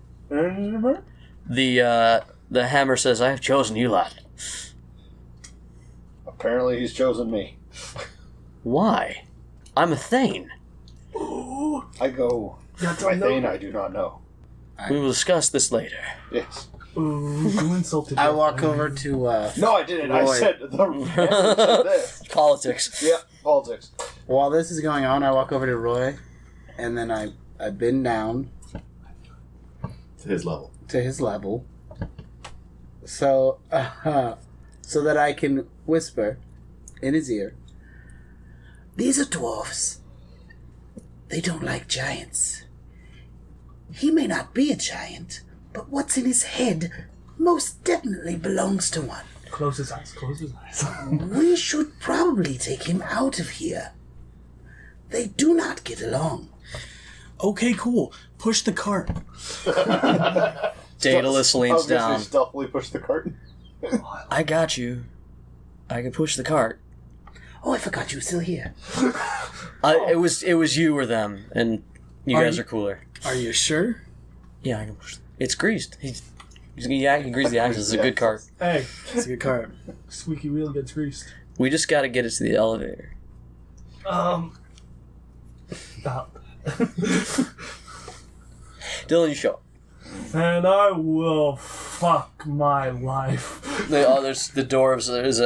The hammer says, I have chosen you, lad. Apparently he's chosen me. Why? I'm a Thane. I go, my Thane, I do not know. We will discuss this later. Yes. Ooh, who insulted I you? walk over to No, I didn't. I Roy. said the hammer said this. Politics. Yeah, politics. while this is going on. I walk over to Roy, and then I bend down To his level. to his level, so that I can whisper in his ear. These are dwarfs. They don't like giants. He may not be a giant, but what's in his head most definitely belongs to one. Close his eyes, close his eyes. We should probably take him out of here. They do not get along. Okay, cool. Push the cart. Daedalus I leans was gonna down. say stealthily push the curtain. I got you. I can push the cart. Oh, I forgot you were still here. It was you or them, and you Are guys you- are cooler. Are you sure? Yeah, I can push. It's greased. He greased the axles. It's a good cart. Hey, It's a good cart. squeaky wheel gets greased. We just got to get it to the elevator. Stop. Dillon, you show up. And I will fuck my life. There's the dwarves. There's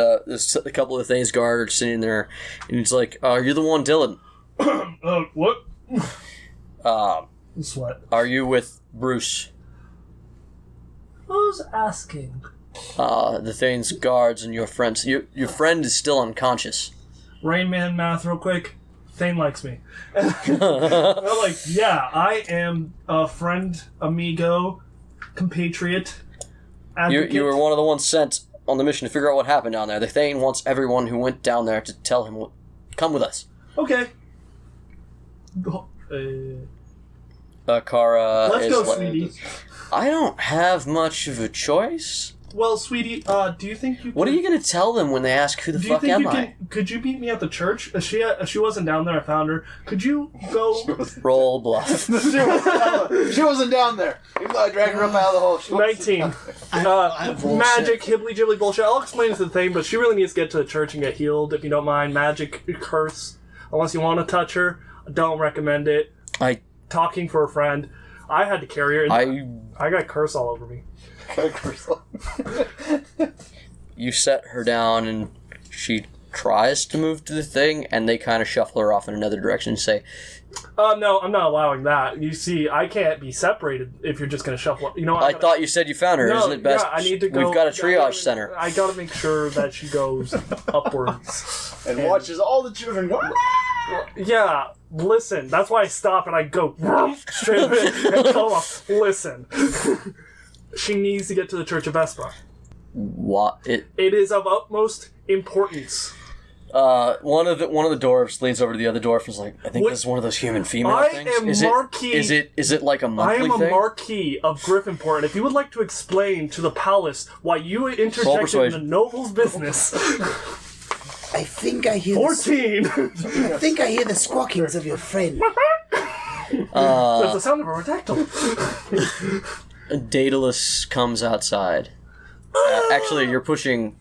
a couple of things guard sitting there, and it's like, "You're the one, Dillon. What? Um, Sweat. are you with Bruce? Who's asking? The Thane's guards and your friends. Your friend is still unconscious. Rain Man math real quick. Thane likes me. I'm like, yeah, I am a friend, amigo, compatriot, advocate. You were one of the ones sent on the mission to figure out what happened down there. The Thane wants everyone who went down there to tell him, come with us. Okay. Kara Let's is go, like, sweetie. I don't have much of a choice. Well, sweetie, do you think you? What are you going to tell them when they ask who the Do you fuck think am you I? can? Could you meet me at the church? She wasn't down there. I found her. Could you go? Roll bluff. She wasn't down there. Even though I dragged her up out of the hole. She wasn't 19. down there. magic, hibbly-jibbly bullshit. I'll explain it to the thing, but she really needs to get to the church and get healed, if you don't mind. Magic curse. Unless you want to touch her, don't recommend it. Talking for a friend. I had to carry her. I got curse all over me. You set her down, and she tries to move to the thing, and they kind of shuffle her off in another direction and say, no, I'm not allowing that. You see, I can't be separated if you're just going to shuffle. You know, I thought you said you found her. Isn't it best? Yeah, I need to go. We've got a triage center. I got to make sure that she goes upwards. And watches all the children go... Yeah, listen. That's why I stop and I go straight away and come up. Listen. She needs to get to the Church of Vespa. What? It is of utmost importance. One of the dwarves leans over to the other dwarf and is like, I think this is one of those human female things. I am Marquis. Is it like a monthly thing? I am a Marquis of Griffinport, and if you would like to explain to the palace why you interjected in the noble's business... I think I hear 14! I think I hear the squawkings of your friend. That's the sound of a redactyl. Daedalus comes outside. Actually, you're pushing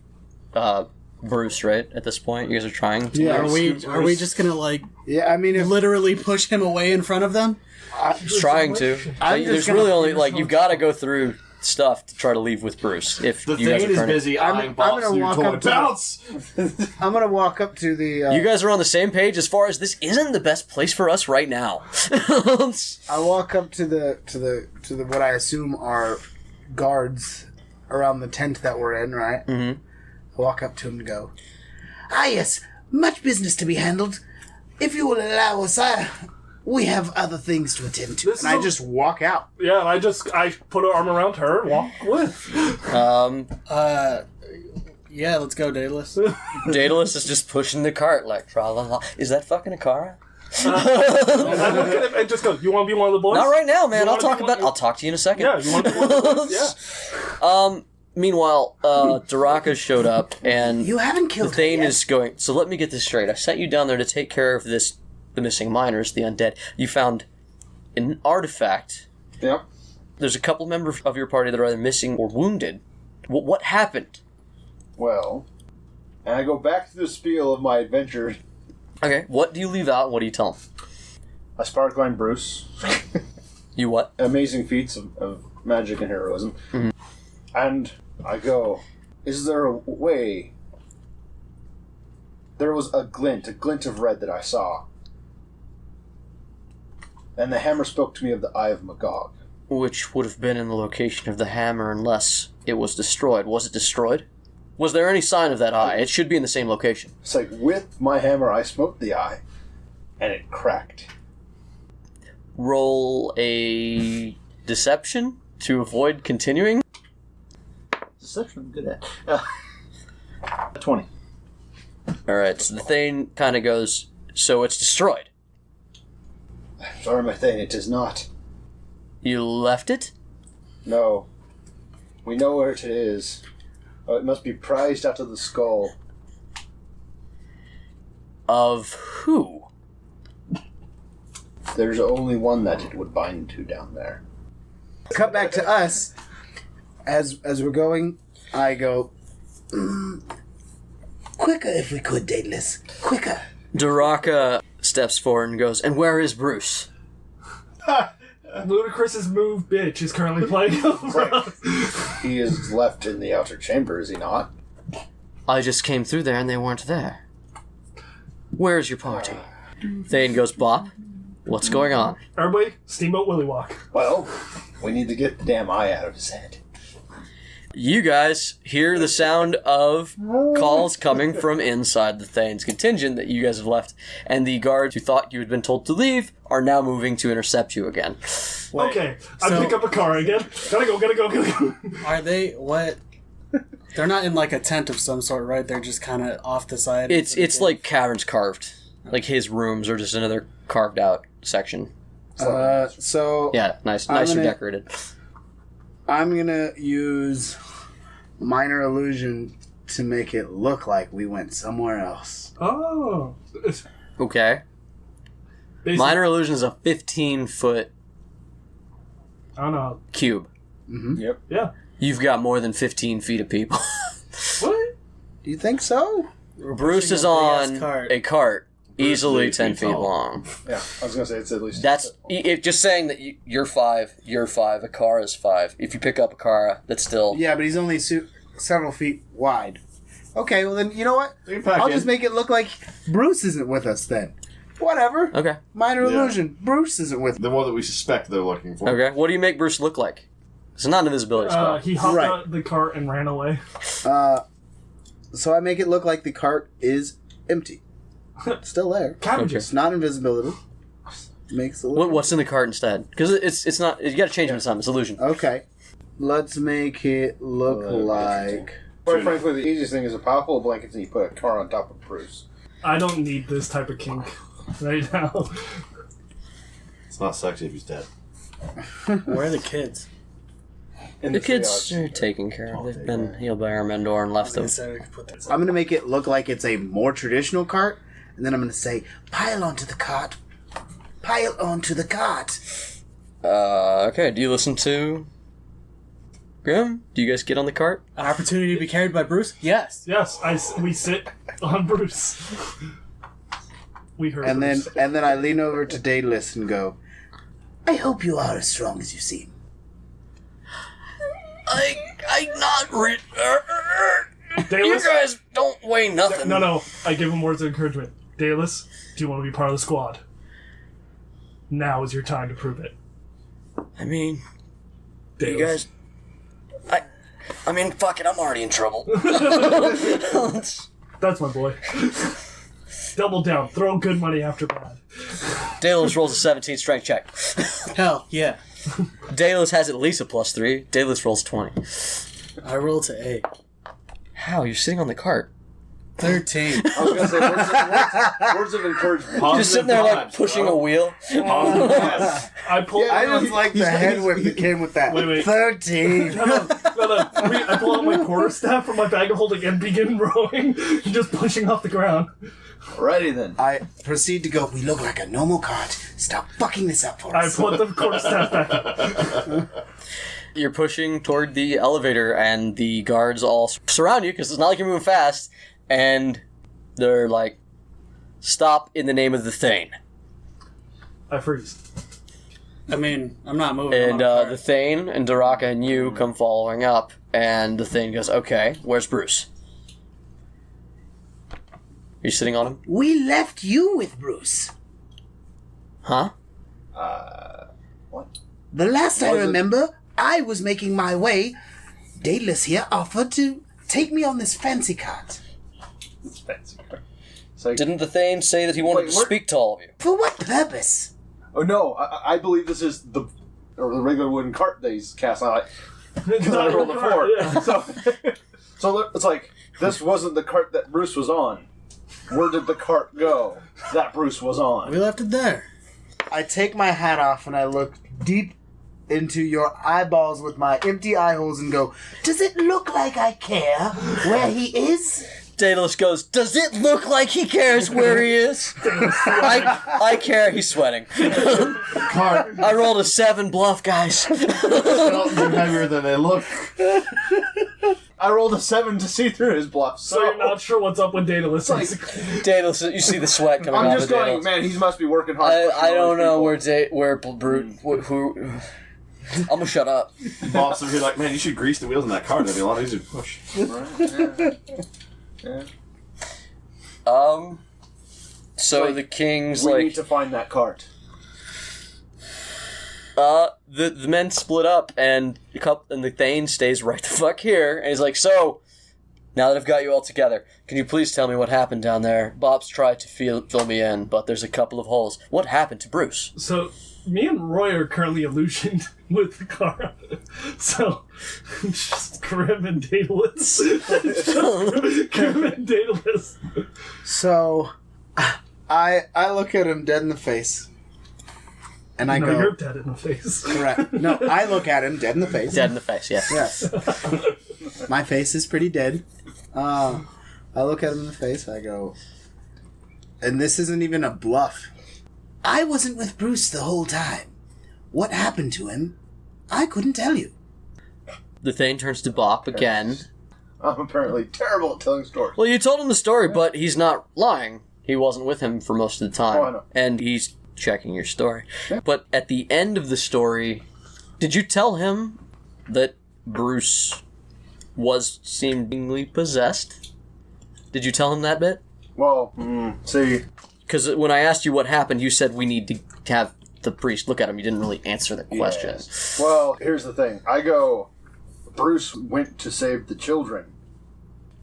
Bruce, right? At this point, you guys are trying to... Yeah, are we just gonna like... Yeah, I mean, if literally push him away in front of them? Trying to. There's really only, like, you've got to go through stuff to try to leave with Bruce. If The you guys thing are is trying busy eyeing I'm Bob, gonna so you're walk told up to bounce! I'm gonna walk up to the. You guys are on the same page as far as this isn't the best place for us right now. I walk up to the what I assume are guards around the tent that we're in, right? Mm-hmm. I walk up to him and go, Yes, much business to be handled. If you will allow us, we have other things to attend to. and I just walk out. Yeah, and I put an arm around her and walk with. Yeah, let's go, Daedalus. Daedalus is just pushing the cart like, tra-la-la. Is that fucking a car? And I look at him and just go, you want to be one of the boys? Not right now, man. You I'll wanna talk to you in a second. Yeah, you want to be one of the boys? Yeah. Meanwhile, Daraka showed up, and You haven't killed her Thane yet. is going... So let me get this straight. I sent you down there to take care of the missing miners, the undead. You found an artifact. Yep. There's a couple members of your party that are either missing or wounded. What happened? Well, and I go back to the spiel of my adventure. Okay, what do you leave out and what do you tell them? A sparkling Bruce. You what? Amazing feats of magic and heroism. Mm-hmm. And I go, is there a way? There was a glint of red that I saw. And the hammer spoke to me of the Eye of Magog. Which would have been in the location of the hammer unless it was destroyed. Was it destroyed? Was there any sign of that eye? It should be in the same location. It's like, with my hammer I smote the eye, and it cracked. Roll a deception to avoid continuing. Deception I'm good at. 20. Alright, so the Thane kind of goes, so it's destroyed. Sorry, my Thane, it is not. You left it? No. We know where it is. Oh, it must be prized out of the skull. Of who? There's only one that it would bind to down there. Cut back to us. As we're going, I go, Quicker if we could, Daedalus. Quicker. Daraka steps forward and goes, and where is Bruce? Ludacris's Move Bitch is currently playing over us. He is left in the outer chamber, is he not? I just came through there and they weren't there. Where's your party? Thane goes, Bop, what's going on? Everybody, Steamboat Willy Walk. Well, we need to get the damn eye out of his head. You guys hear the sound of calls coming from inside the Thane's contingent that you guys have left, and the guards who thought you had been told to leave are now moving to intercept you again. Wait, Okay, I so- pick up a car again. Gotta go. Are they what? They're not in like a tent of some sort, right? They're just kind of off the side. It's like caverns carved. Like his rooms are just another carved out section. so Yeah, nicer decorated. I'm gonna use minor illusion to make it look like we went somewhere else. Oh. Okay. Basically, Minor illusion is a 15-foot I don't know. cube. Yep. Yeah. You've got more than 15 feet of people. What? Do you think so? Bruce is a on big-ass cart. a cart, easily is 10 8 feet feet tall. long. Yeah, I was gonna say it's at least. That's just saying that you're 5, a car is 5. If you pick up a car, that's still... Yeah, but he's only several feet wide. Okay, well then, you know what? I'll just make it look like Bruce isn't with us then. Whatever. Okay. Minor Yeah. illusion. Bruce isn't with The one that we suspect they're looking for. Okay. What do you make Bruce look like? It's not an invisibility spell. He hopped Right. out the cart and ran away. So I make it look like the cart is empty. It's still there. Cabbages. It's not invisibility. Makes it look... What's in the cart instead? Because it's not... You gotta change it to something. It's illusion. Okay. Let's make it look like... Quite frankly, the easiest thing is a pile full of blankets and you put a car on top of Bruce. I don't need this type of kink right now. It's not sexy if he's dead. Where are the kids? In The kids triage. are taken care of. They've been healed by our Mendor and left them. I'm going to make it look like it's a more traditional cart, and then I'm going to say, pile onto the cart. Pile onto the cart. Okay, do you listen to Grim? Do you guys get on the cart? An opportunity to be carried by Bruce? Yes. Yes, we sit on Bruce. We heard And Bruce. then I lean over to Daedalus and go, I hope you are as strong as you seem. I'm not you Daedalus? guys don't weigh nothing. No. I give him words of encouragement. Daedalus, do you want to be part of the squad? Now is your time to prove it. I mean, you Daedalus. guys... I mean, fuck it, I'm already in trouble. That's my boy. Double down. Throw good money after bad. Daedalus rolls a 17 strength check. Hell, yeah. Daedalus has at least a +3. Daedalus rolls 20. I rolled to 8. How? You're sitting on the cart. 13. I was gonna say words of encouragement. You're just sitting there like pushing a wheel. I pull. I just like the head whip that came with that. Wait. 13. No. I pull out my quarterstaff from my bag of holding and begin rowing, just pushing off the ground. Alrighty then. I proceed to go, We look like a normal cart. Stop fucking this up for I us. put the quarterstaff back up. You're pushing toward the elevator, and the guards all surround you because it's not like you're moving fast. And they're like, "Stop in the name of the Thane." I freeze. I mean, I'm not moving. And I'm on a the cart. Thane and Daraka and you come following up. And the Thane goes, "Okay, where's Bruce? You sitting on him? We left you with Bruce. Huh? What? The last I Was it- remember, I was making my way. Daedalus here offered to take me on this fancy cart. It's fancy. It's like, Didn't the Thane say that he wanted Wait, to what? speak to all of you?" For what purpose? oh no, I believe this is the regular wooden cart that he's cast on. Because I rolled a 4. Yeah. So it's like, this wasn't the cart that Bruce was on. Where did the cart go that Bruce was on? We left it there. I take my hat off and I look deep into your eyeballs with my empty eye holes and go, Does it look like I care where he is? Daedalus goes, "Does it look like he cares where he is?" I care. He's sweating. Cart I rolled a 7 bluff, guys. felt heavier than they look. I rolled a 7 to see through his bluff. So you're not sure what's up with Daedalus. Like, Daedalus, you see the sweat coming I'm off just of going, Daedalus. man, he must be working hard. I don't know where people. Brute who. I'm gonna shut up. Boss would be like, man, you should grease the wheels in that car. That'd be a lot easier to push. So Like, the king's We like, need to find that cart. the men split up, and the Thane stays right the fuck here, and he's like, "So, now that I've got you all together, can you please tell me what happened down there? Bob's tried to fill me in, but there's a couple of holes. What happened to Bruce?" So, me and Roy are currently illusioned with the car. So, just Grim and Daedalus. Grim and Daedalus. so I look at him dead in the face. And I No, go, you're dead in the face. correct. No, I look at him dead in the face. Dead in the face, yes. Yes. My face is pretty dead. I look at him in the face. I go, and this isn't even a bluff. I wasn't with Bruce the whole time. What happened to him? I couldn't tell you. The Thane turns to Bop again. I'm apparently terrible at telling stories. Well, you told him the story, but he's not lying. He wasn't with him for most of the time. Oh, I know. And he's checking your story. Yeah. But at the end of the story, did you tell him that Bruce was seemingly possessed? Did you tell him that bit? Well, see... Because when I asked you what happened, you said we need to have the priest look at him. You didn't really answer the question. Yes. Well, here's the thing. Bruce went to save the children.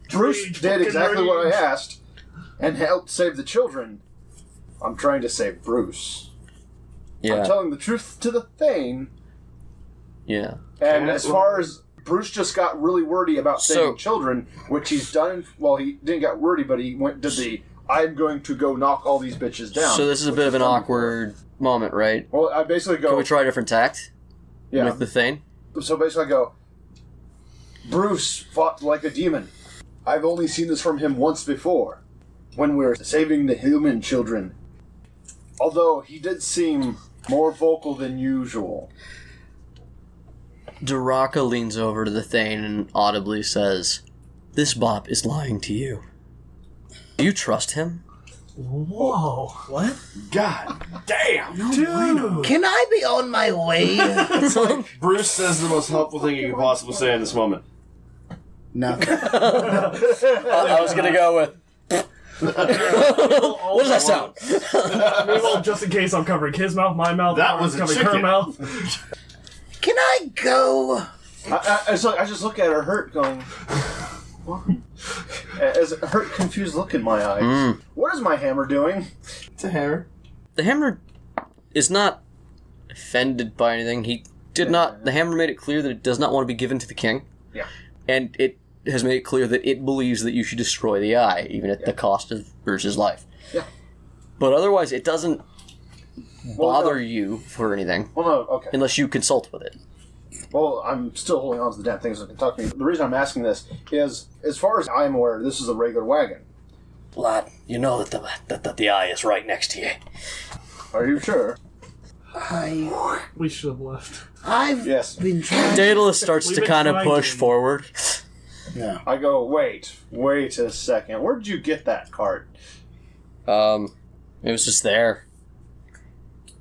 Bruce did exactly what I asked and helped save the children. I'm trying to save Bruce. Yeah. I'm telling the truth to the Thane. Yeah. And as far as Bruce just got really wordy about saving children, which he's done. Well, he didn't get wordy, but he did the I'm going to go knock all these bitches down. So this is a bit of an awkward moment, right? Well, I basically go... Can we try a different tact? Yeah. With the Thane? So basically I go, Bruce fought like a demon. I've only seen this from him once before, when we were saving the human children. Although he did seem more vocal than usual. Duraka leans over to the Thane and audibly says, "This Bop is lying to you. Do you trust him?" Whoa. What? God damn! Dude. Can I be on my way? Bruce says the most helpful thing you can possibly say in this moment. No. I was gonna go with... What does that sound? Well, just in case I'm covering his mouth, my mouth. That was a covering her chicken. mouth. Can I go? I just look at her hurt going... What? As a hurt, confused look in my eyes. What is my hammer doing? It's a hammer. The Hammer is not offended by anything. He did not... The Hammer made it clear that it does not want to be given to the king. Yeah. And it has made it clear that it believes that you should destroy the eye, even at the cost of Bruce's life. Yeah. But otherwise, it doesn't bother no. you for anything, Well, no, okay. unless you consult with it. Well, I'm still holding on to the damn thing so it can talk to me. The reason I'm asking this is, as far as I'm aware, this is a regular wagon. Lad, you know that the eye is right next to you. Are you sure? We should have left. I've Yes. been trying. Daedalus starts We've to been kind of trying push to. forward. Yeah. I go, wait a second. Where did you get that cart? It was just there.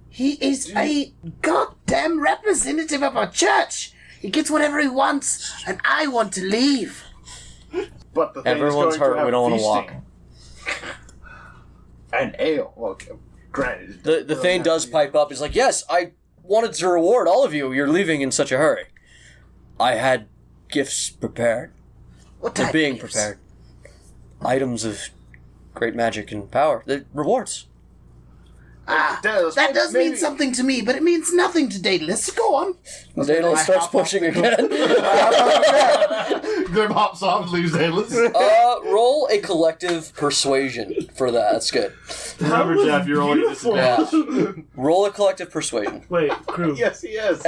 He is a goddamn representative of our church. He gets whatever he wants, and I want to leave. But the thing Everyone's is going hurt, to have we don't wanna feasting. And ale. Well, okay, granted. The Thane does pipe up. He's like, "Yes, I wanted to reward all of you. You're leaving in such a hurry. I had gifts prepared. What They're type being of gifts? prepared. Items of great magic and power. They're rewards." Daedalus, That does maybe- mean something to me, but it means nothing to Daedalus. Go on. Daedalus starts pushing again. Grim hops off and leaves Daedalus. Roll a collective persuasion for that. That's good. Remember, was Jeff, you're only beautiful. disadvantaged. Yeah. Roll a collective persuasion. Wait, crew. Yes, he is.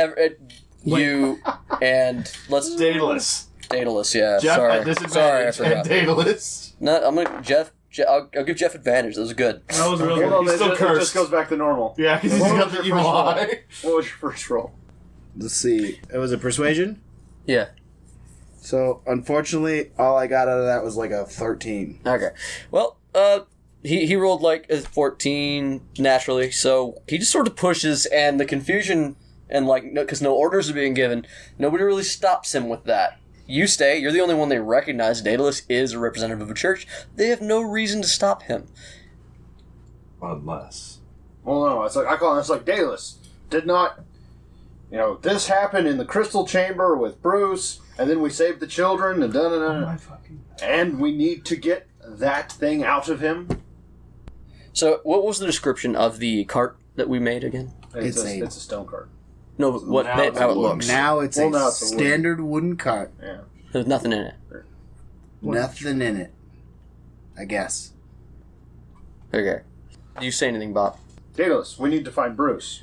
You and let's Daedalus. Daedalus. Yeah. Jeff Sorry. at Sorry, I disadvantage and forgot. Daedalus. No, I'm gonna Jeff. I'll give Jeff advantage. That was good. That was really Hold on, He's still it cursed. just goes back to normal. Yeah, because he's What got was the your evil first roll? eye. What was your first roll? Let's see. It was a persuasion. Yeah. So, unfortunately, all I got out of that was like a 13. Okay. Well, he rolled like a 14 naturally, so he just sort of pushes, and the confusion and like because no orders are being given, nobody really stops him with that. You stay. You're the only one they recognize. Daedalus is a representative of a church. They have no reason to stop him. Unless. Well, no, it's like I call it. It's like Daedalus did not. You know, this happened in the crystal chamber with Bruce, and then we saved the children, and and we need to get that thing out of him. So, what was the description of the cart that we made again? It's a stone cart. No, what Now it's how it a looks. Now it's Well, a now it's a wooden. standard wooden cart. Yeah. There's nothing in it. Nothing in it. I guess. Okay. Do you say anything, Bob? Daedalus, we need to find Bruce.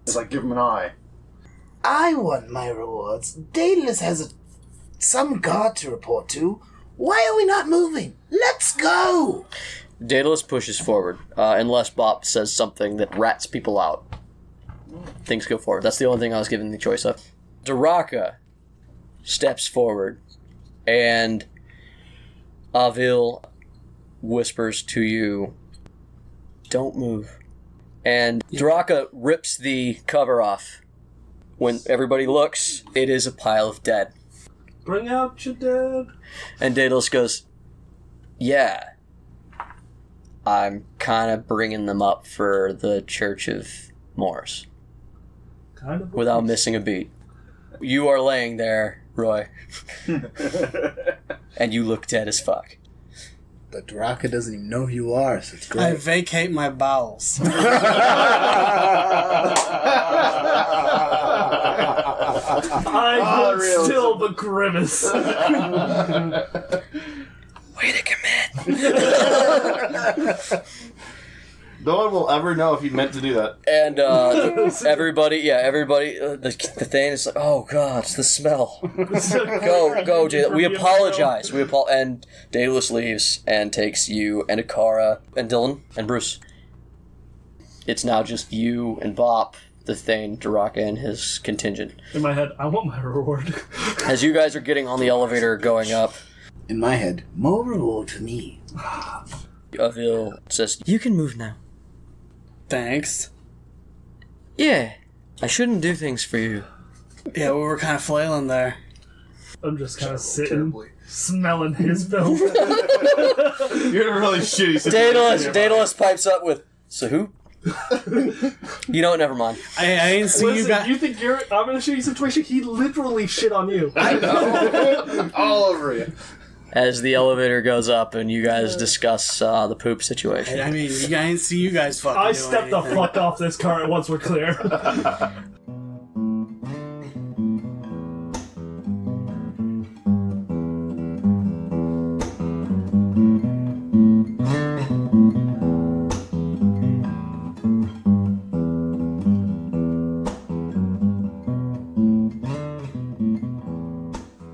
It's like give him an eye. I want my rewards. Daedalus has some guard to report to. Why are we not moving? Let's go! Daedalus pushes forward, unless Bop says something that rats people out. Things go forward. That's the only thing I was given the choice of. Duraka steps forward, and Avil whispers to you, "Don't move." And Draka rips the cover off. When everybody looks, it is a pile of dead. Bring out your dead. And Daedalus goes, "Yeah, I'm kind of bringing them up for the Church of Moors." Kind of. Without missing a beat. You are laying there, Roy. And you look dead as fuck. The Draka doesn't even know who you are, so it's great. I vacate my bowels. I would still the grimace. Way to commit. No one will ever know if he meant to do that. And everybody, the thing is like, "Oh God, it's the smell." Go, Daedalus. We apologize. And Daedalus leaves and takes you and Akara and Dillon and Bruce. It's now just you and Bop, the Thane, Draka, and his contingent. In my head, I want my reward. As you guys are getting on the elevator going up, In my head, more reward for me. Avil says, "You can move now." Thanks. "Yeah, I shouldn't do things for you." Yeah, we were kind of flailing there. I'm just kind of sitting, smelling his filth. You're in a really shitty situation. Daedalus pipes up with, "So who?" You know what? Never mind. I didn't see Listen, you guys. you think I'm in a shitty situation? He literally shit on you. I know. All over you. As the elevator goes up and you guys discuss the poop situation. I mean, I didn't see you guys fucking I doing stepped the anything. fuck off this car once we're clear.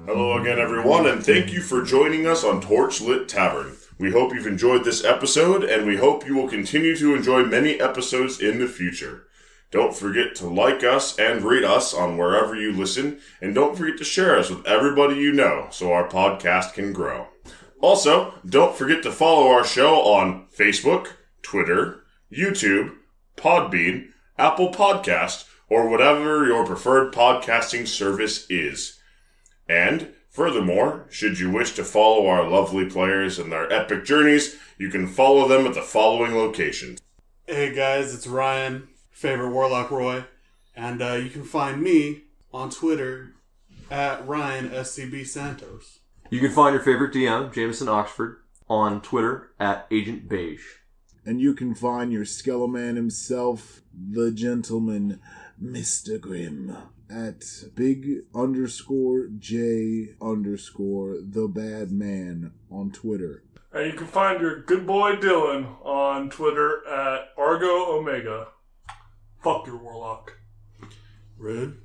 Hello again, everyone, and thank you for joining us on Torchlit Tavern. We hope you've enjoyed this episode, and we hope you will continue to enjoy many episodes in the future. Don't forget to like us and rate us on wherever you listen, and don't forget to share us with everybody you know so our podcast can grow. Also, don't forget to follow our show on Facebook, Twitter, YouTube, Podbean, Apple Podcast, or whatever your preferred podcasting service is. And, furthermore, should you wish to follow our lovely players in their epic journeys, you can follow them at the following locations. Hey guys, it's Ryan, favorite Warlock Roy, and you can find me on Twitter at RyanSCB Santos. You can find your favorite DM, Jameson Oxford, on Twitter at Agent Beige. And you can find your Skeleman himself, the gentleman, Mr. Grimm, at big_J_the_bad_man on Twitter. And you can find your good boy Dillon on Twitter at Argo Omega. Fuck your warlock. Red?